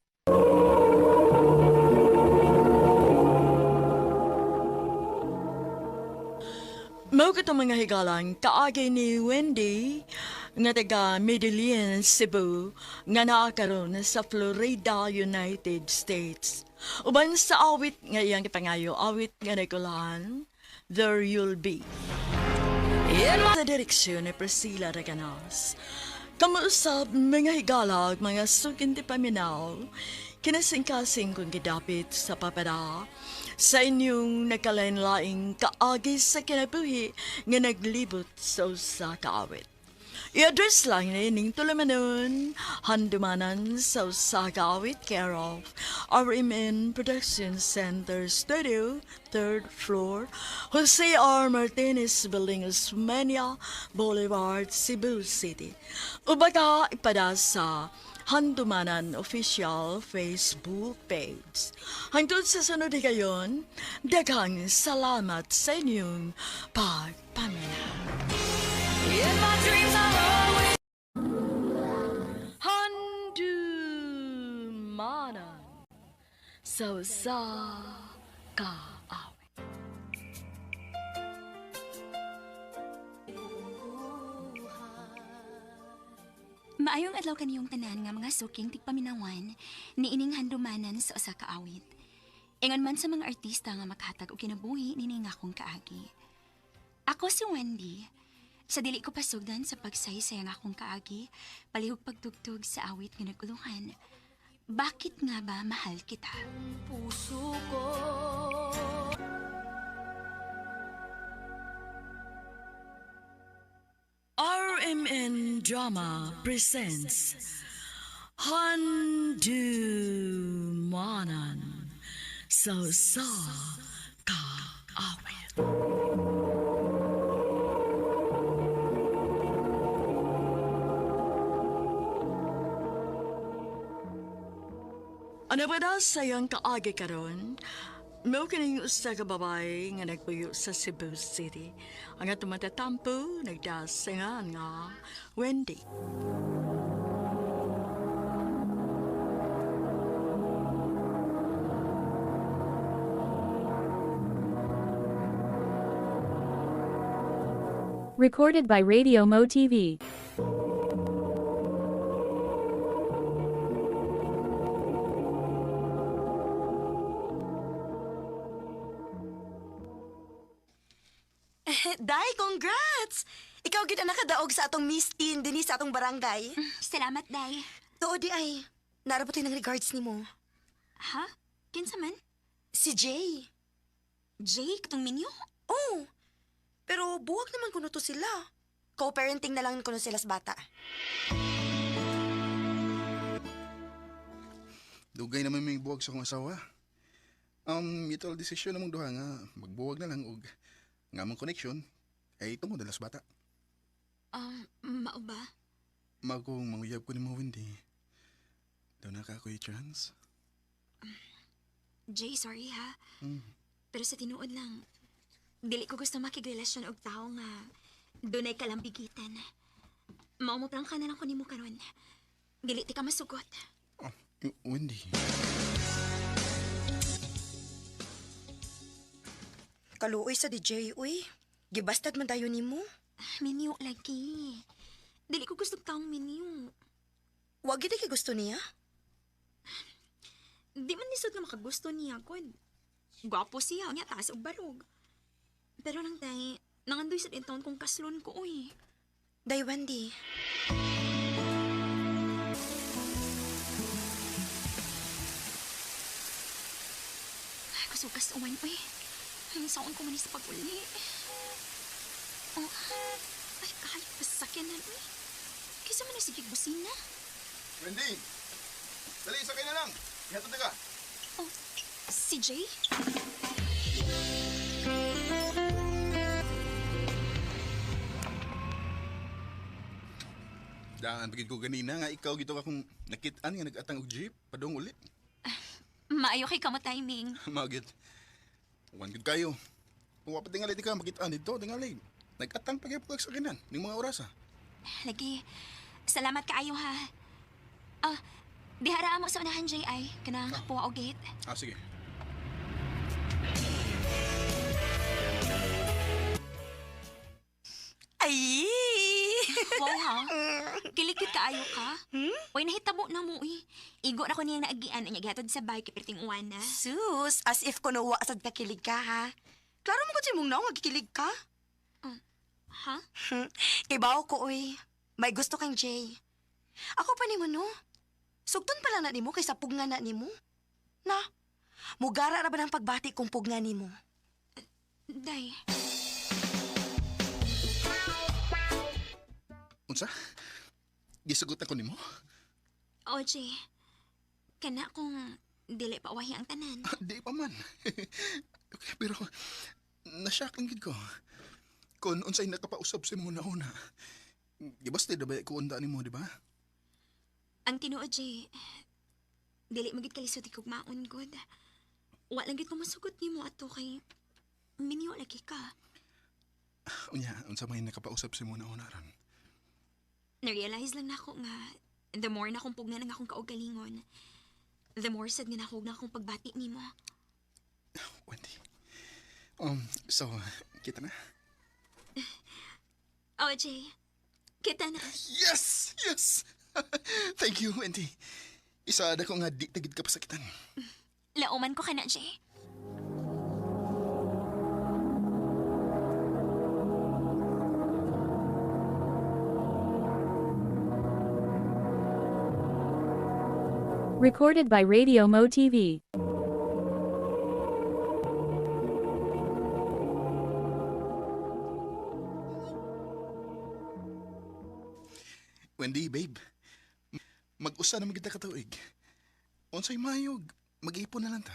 Mao katong mga higalang kaagay ni Wendy nga taga Medellin, Cebu nga naakaroon sa Florida, United States. Uban sa awit nga iyang kipangayo, awit nga nagkulan, There You'll Be. Sa direksyon ni Priscilla Reganos. Kamusab mga higalag, mga sukinti paminaw, kinasing-kasing kung gidapit sa papada, sa inyong nagkalain-laing kaagi sa kinabuhi nga naglibot sa usa ka awit. I-address lang na ining tulamanon, handumanan sa usa ka awit care of RMN Production Center Studio, 3rd floor, Jose R. Martinez Building, Osmeña Boulevard, Cebu City. Ubaga ipada sa Handumanan Official Facebook page. Hangtod sa sunod gayon, daghang salamat sa inyong pagpaminaw. In my dreams I'll always Handumanan sa kaawit. Maayong adlaw kaniyong tanan nga mga suking tigpaminawan ni ining handumanan sa usa ka awit. Ingon man sa mga artista nga makahatag og kinabuhi nini nga akong kaagi. Ako si Wendy. Sa dili ko pasugdan sa pagsaysay nga akong kaagi, palihog pagtugtog sa awit nga naguluhan. Bakit nga ba mahal kita? puso ko. RMN Drama presents Handumanan sa kaawit. Ano ba daw sayang kaagi karon? Mao kining usa ka babae nga nagpuyo sa Cebu City. Ang atong matatampo nagdasingan nga Wendy. Recorded by Radio Mo TV. Day, congrats! Ikaw gid ang nakadaog sa atong Miss Teen dinhi sa atong barangay. Salamat, Day. Tuo di ay, narabutoy ng regards nimo. Ha? Kinsa man? Si Jay. Jay, katong minyo? Oh, pero buwag naman kuno to sila. Co-parenting na lang kuno sila sa bata. dugay naman may buwag sa akong asawa. Mutual decision namang duha nga magbuwag na lang og nga mong connection ay tungod na las bata. Mao ba? Magkong manguyab ko ni mo, Wendy. Daw na ka ako'y chance. Jay, sorry ha. Hmm. Pero sa tinuod lang, dili ko gusto makigrelasyon og tao nga dunay kalambigitan. Maumuplang ka na lang ko nimo karon. Dili ti ka masugot. Wendy. Kaluoy sa DJ, uy. Gibastad man tayo nimo. Minyo lagi. Dili ko gusto taong minyo. Wag gid kay gusto niya. Di man lisod nga makagusto niya, kod. Gwapo siya, niya taas og barog. Pero lang day, nangandoy sa taon kong kaslon ko, uy. Day, Wendy. Kasukas uman, uy. Ang saon ko man sa pag-uli. Oh, ay, kahit pasakyan na, uy. Kisa man nasigig busina. Wendy! Dali, sakay na lang. Ihatod na ka. Oh, si Jay? Daan, bagid ko ganina nga ikaw gito ka kung nakitaan nga nag-atang og jeep, padong uli. Maayo kay kamo timing. Magid. Wan gud kayo. Kung wapat tingali di ka makitaan dito, tingali. Nag-atang pag-ipag sa kinan, ning mga orasa. Lagi, salamat kaayo ha. Dihara mo sa unahan, Jay, ay. Kanang puwa o gate. Sige. Ay! Wow, ha? Kilikit kaayo ka? Uy, nahitabo na mo, eh. Igo na ko niyang naagian niya gihatod sa bike perting uwan na. Sus, as if kuno wa sad ka kilig ka, ha? Klaro mo ko si mong naong magkikilig ka? Ha? Kay bawo ko, uy. May gusto kang Jay. Ako pa nimo, no? Sugton pa lang na nimo kaysa pugna na nimo. Na, mugara ra ba ng pagbati kung pugna nimo? Day. Unsa? Gisugot na ko nimo? O, Jay. Kana kung dili pa wahi ang tanan. Di pa man. Okay, pero nasyak lang gid ko. Kung unsay nakapausap sa mo na una. Gibasti da ba ko unda nimo, di ba? Ang tinuod, Jay, dili magit kalisod ikog maun, God. Wa lang gid ko masugot nimo ato kay minyo lagi ka. Unya, unsa may nakapausap sa mo na una ron? Na-realize lang nako nga the more na akong pugna ng akong kaugalingon, the more sad nga nako na akong pagbati nimo. Wendy. So, kita na? Oh, Jay, kita na. Yes! Yes! Thank you, Wendy. Isa na ko nga di tagid ka pasakitan. Lauman ko ka na, Jay. Recorded by Radio Mo TV. Wendy, babe. Mag-usa na magita katuig. Unsay mayog, mag-ipon na lang ta.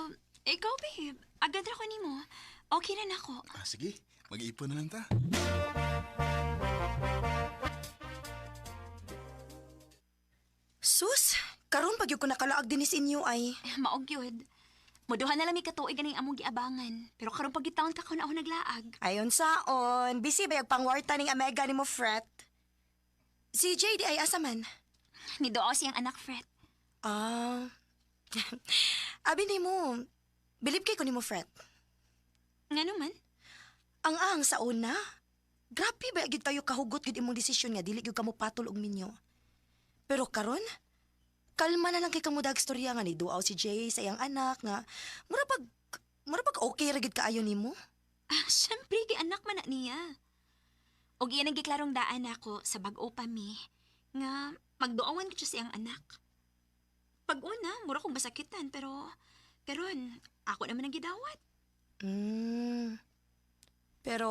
Oh, ikaw, babe. Agad ra ko nimo. Okay na nako. Sige, mag-ipon na lang ta. Sus, karon pag yung ko nakalaag din is inyo ay. Maog yun. Muduhan na lang may katuig ganing among giabangan. Pero karon pag gitaon ka na ako naglaag. Ayon saon, busy ba yung pangwarta ning amega ni mo, Fret? Si JD ay asa man? Ni Doa siyang anak, Fret. Abi ni mo, bilib kay ko ni mo, Fret. Nga naman? Ang sa una. Grabe ba gid kayo kahugot gid imong desisyon nga dili gyud kamo patol og minyo. Pero karon, kalma na lang kay kamo dag storya nga ni duaw si Jay sa iyang anak nga mura pag okay ra gid kaayo nimo. Syempre gi anak man na niya. Og iyan ang giklarong daan ako sa bag-o pa mi nga magduawan ko siya sa iyang anak. Pag una, mura kong masakitan pero karon ako naman ang gidawat. Pero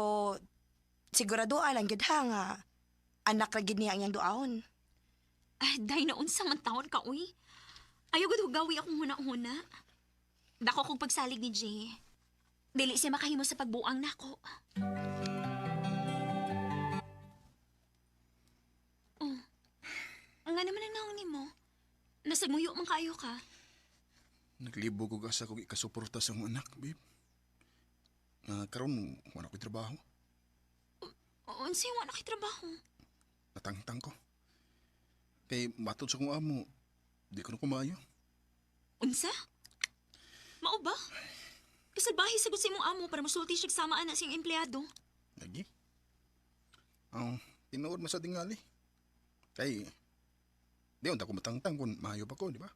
sigurado alang gid ha nga anak ra gid niya ang iyang duaon. Day na unsa man taon ka, uy. Ayaw gud hugawi akong huna-huna. Dako kong pagsalig ni Jay. Dili siya makahimo sa pagbuang nako. Oh. Ang nga naman ang naong ni mo. Nasagmuyo man kayo ka. Naglibog ko asa kong ikasuporta sa akong anak, babe. Karon wala ko'y trabaho. Unsay wala kay trabaho? Natangtang ko. Kay matod sa kong amo, di ko na kumayo. Unsa? Mao ba? Kasalbahi sagot sa imong amo para masulti siya sama ana siyang empleyado. Lagi? Tinuod mo sa tingali. Kay, di unta ko matangtang kung maayo pa ko, di ba?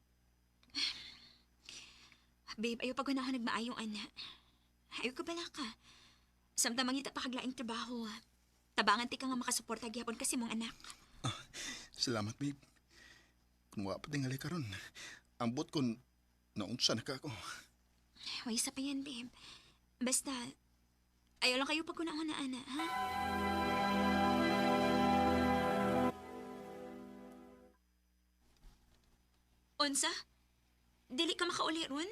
Babe, ayaw pa ganahan nagmaayong ana. Ayaw ka bala ka. Samtang mangita pa kaglaing trabaho. Tabangan ti ka nga makasuporta gyapon kasi mong anak. Salamat, babe. Kung wala pa tingali karon, ambot kon naunsa na ka ako. Way isa pa yan, babe. Basta, ayaw lang kayo pag kunahon na ana, ha? Unsa? Dili ka makauli ron?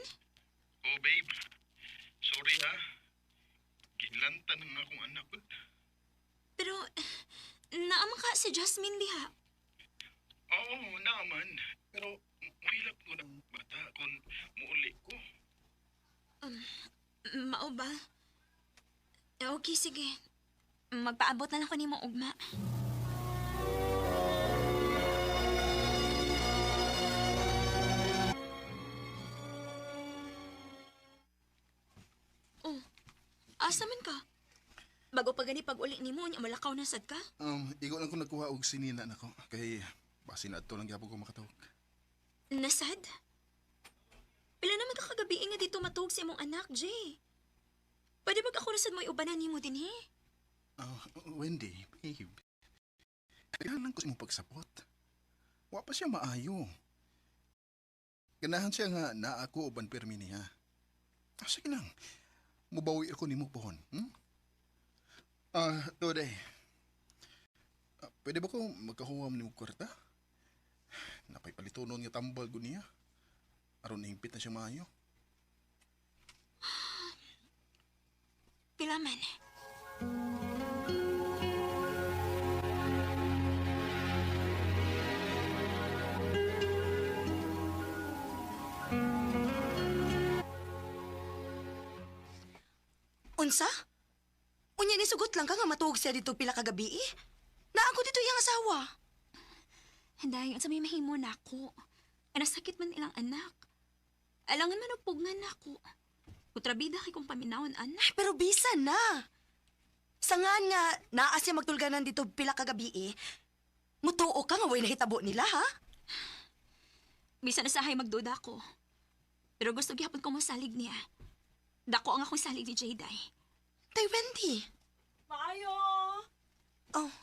Oh, babe. Sorry ha. Ginlantan ng akong anak ko. Pero, naama ka si Jasmine diha. Oo, naman. Pero mahilap ko ng bata kung muuli ko. Mao ba? Okay, sige. Magpaabot na lang ko ni mo ugma. Oh, asa man ka? Bago pa gani pag uli ni mo, malakaw na sad ka? Igo lang ko nagkuha og sinina na ko. Kay, basin na ito lang gyapon ko makatawag. Nasad? Pila naman ka kagabi nga dito matug sa imong anak, Jay. Pwede ba ako rasad mo iubanan ni mo din, he? Wendy, babe. Kailangan ko sa imong pagsapot. Wa pa siya maayo. Ganahan siya nga na ako uban permi niya. Sige lang. Mubawi ako ni mo pohon. Today. Pwede ba ko magkahuwam ni mo kwarta? Napay palitonon nga tambal ko niya. Aron nahimpit na siya maayo. Pila man. Unsa? Unya ni sugot lang ka nga matuog siya dito pila kagabi eh. Naako dito iyang asawa. Hinday, ang may mahimo na ako. Nasakit man ilang anak. Alangan man og pugngan nako. Utrabida kay kong paminawon anak. Pero bisan na. Sangan nga naa siya magtulganan dito pila kagabi eh. Mutuo ka nga way nahitabo nila ha? Bisan na sahay magduda ko. Pero gusto gyapon ko masalig niya. Dako ang akong salig ni Jayday. Tay Wendy. Maayo! Oh.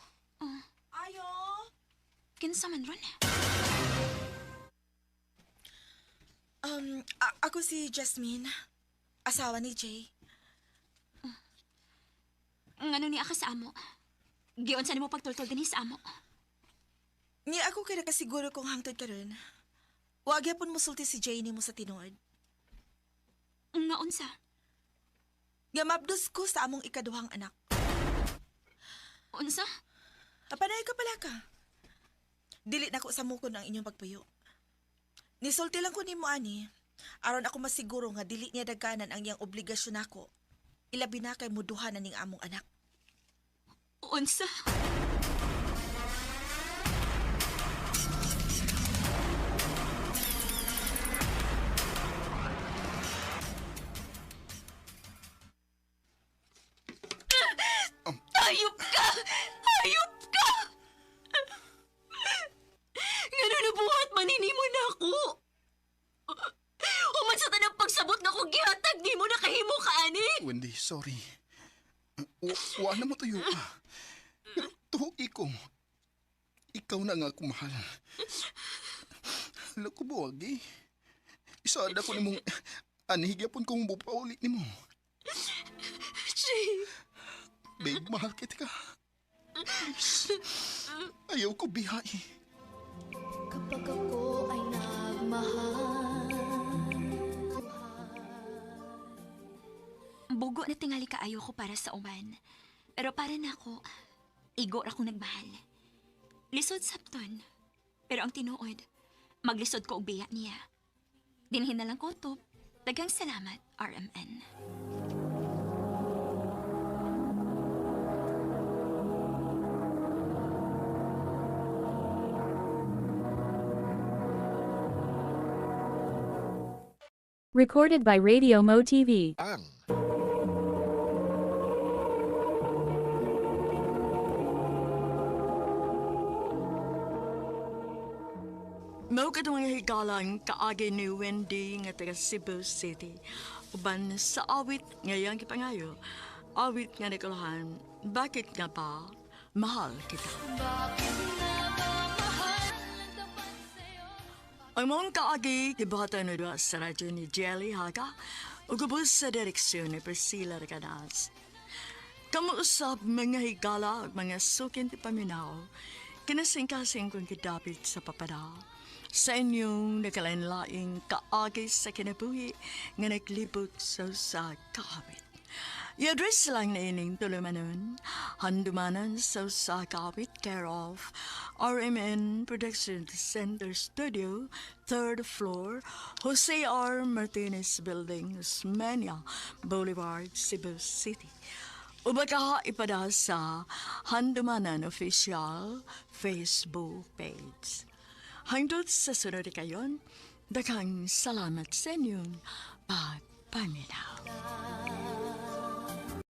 Ayo! Kinsa man ron? Ako si Jasmine. Asawa ni Jay. Ngano ni aka sa amo? Giyon sa nimo pagtultol din sa amo? Ni ako kaya nakasiguro kung hangtod ka rin. Wag yapon mo sulti si Jay ni mo sa tinuod. Nga unsa? Nga mabdos ko sa among ikaduhang anak. Unsa? Panay ka pala ka. Dili na ko sa mukon ang inyong pagpuyo. Nisulti lang ko ni mo ani, aron ako masiguro nga dili niya dagkanan ang iyang obligasyon nako. Ilabi na kay muduhan na ning among anak. Unsa? Hayop ka! Hayop ka! Ngano nabuhat manini mo na ako? Human sa tanang pagsabot na kong gihatag, di mo nakahimo ka, ani? Wendy, sorry. Wa na mo tuyo ka. Pero tuhoy ko. Ikaw na nga ako mahal. Hala ko buwag eh. Isaad ako ni mong anihigyapon kong bupauli ni mo. Jay. Babe, mahal kita ka. Please. Ayaw ko bihay. Kapag ako ay nagmamahal Bugo na tingali kaayo ko para sa uman. Pero para na ako, igo ra kong nagmahal. Lisod sabton. Pero ang tinuod, maglisod ko og biya niya. Dinhin na lang ko to. Daghang salamat, RMN. Recorded by Radio Mo TV. Mao ka mga higalang kaagi ni Wendy nga taga Cebu City. Uban sa awit ngayang kipangayo, awit nga Nikolahan, bakit nga ba mahal kita? Ang mong kaagi, gibatan na doon sa radyo ni Jelly Haga, o gubos sa direksyon ni Priscilla Recanas. Kamuusap mga higala at mga sukin ti paminaw, kinasing-kasing kong kidapit sa papada. Sa inyong nagkalain-laing kaagi sa kinabuhi nga naglibot sa kaawit. I-address lang na ining tulumanon, handumanan sa kaawit care of RMN Production Center Studio, 3rd floor, Jose R. Martinez Building, Osmeña Boulevard, Cebu City. Ubaka ipada sa Handumanan Official Facebook page. Hangtod sa sunod kayon, daghang salamat sa inyong pagpaminaw.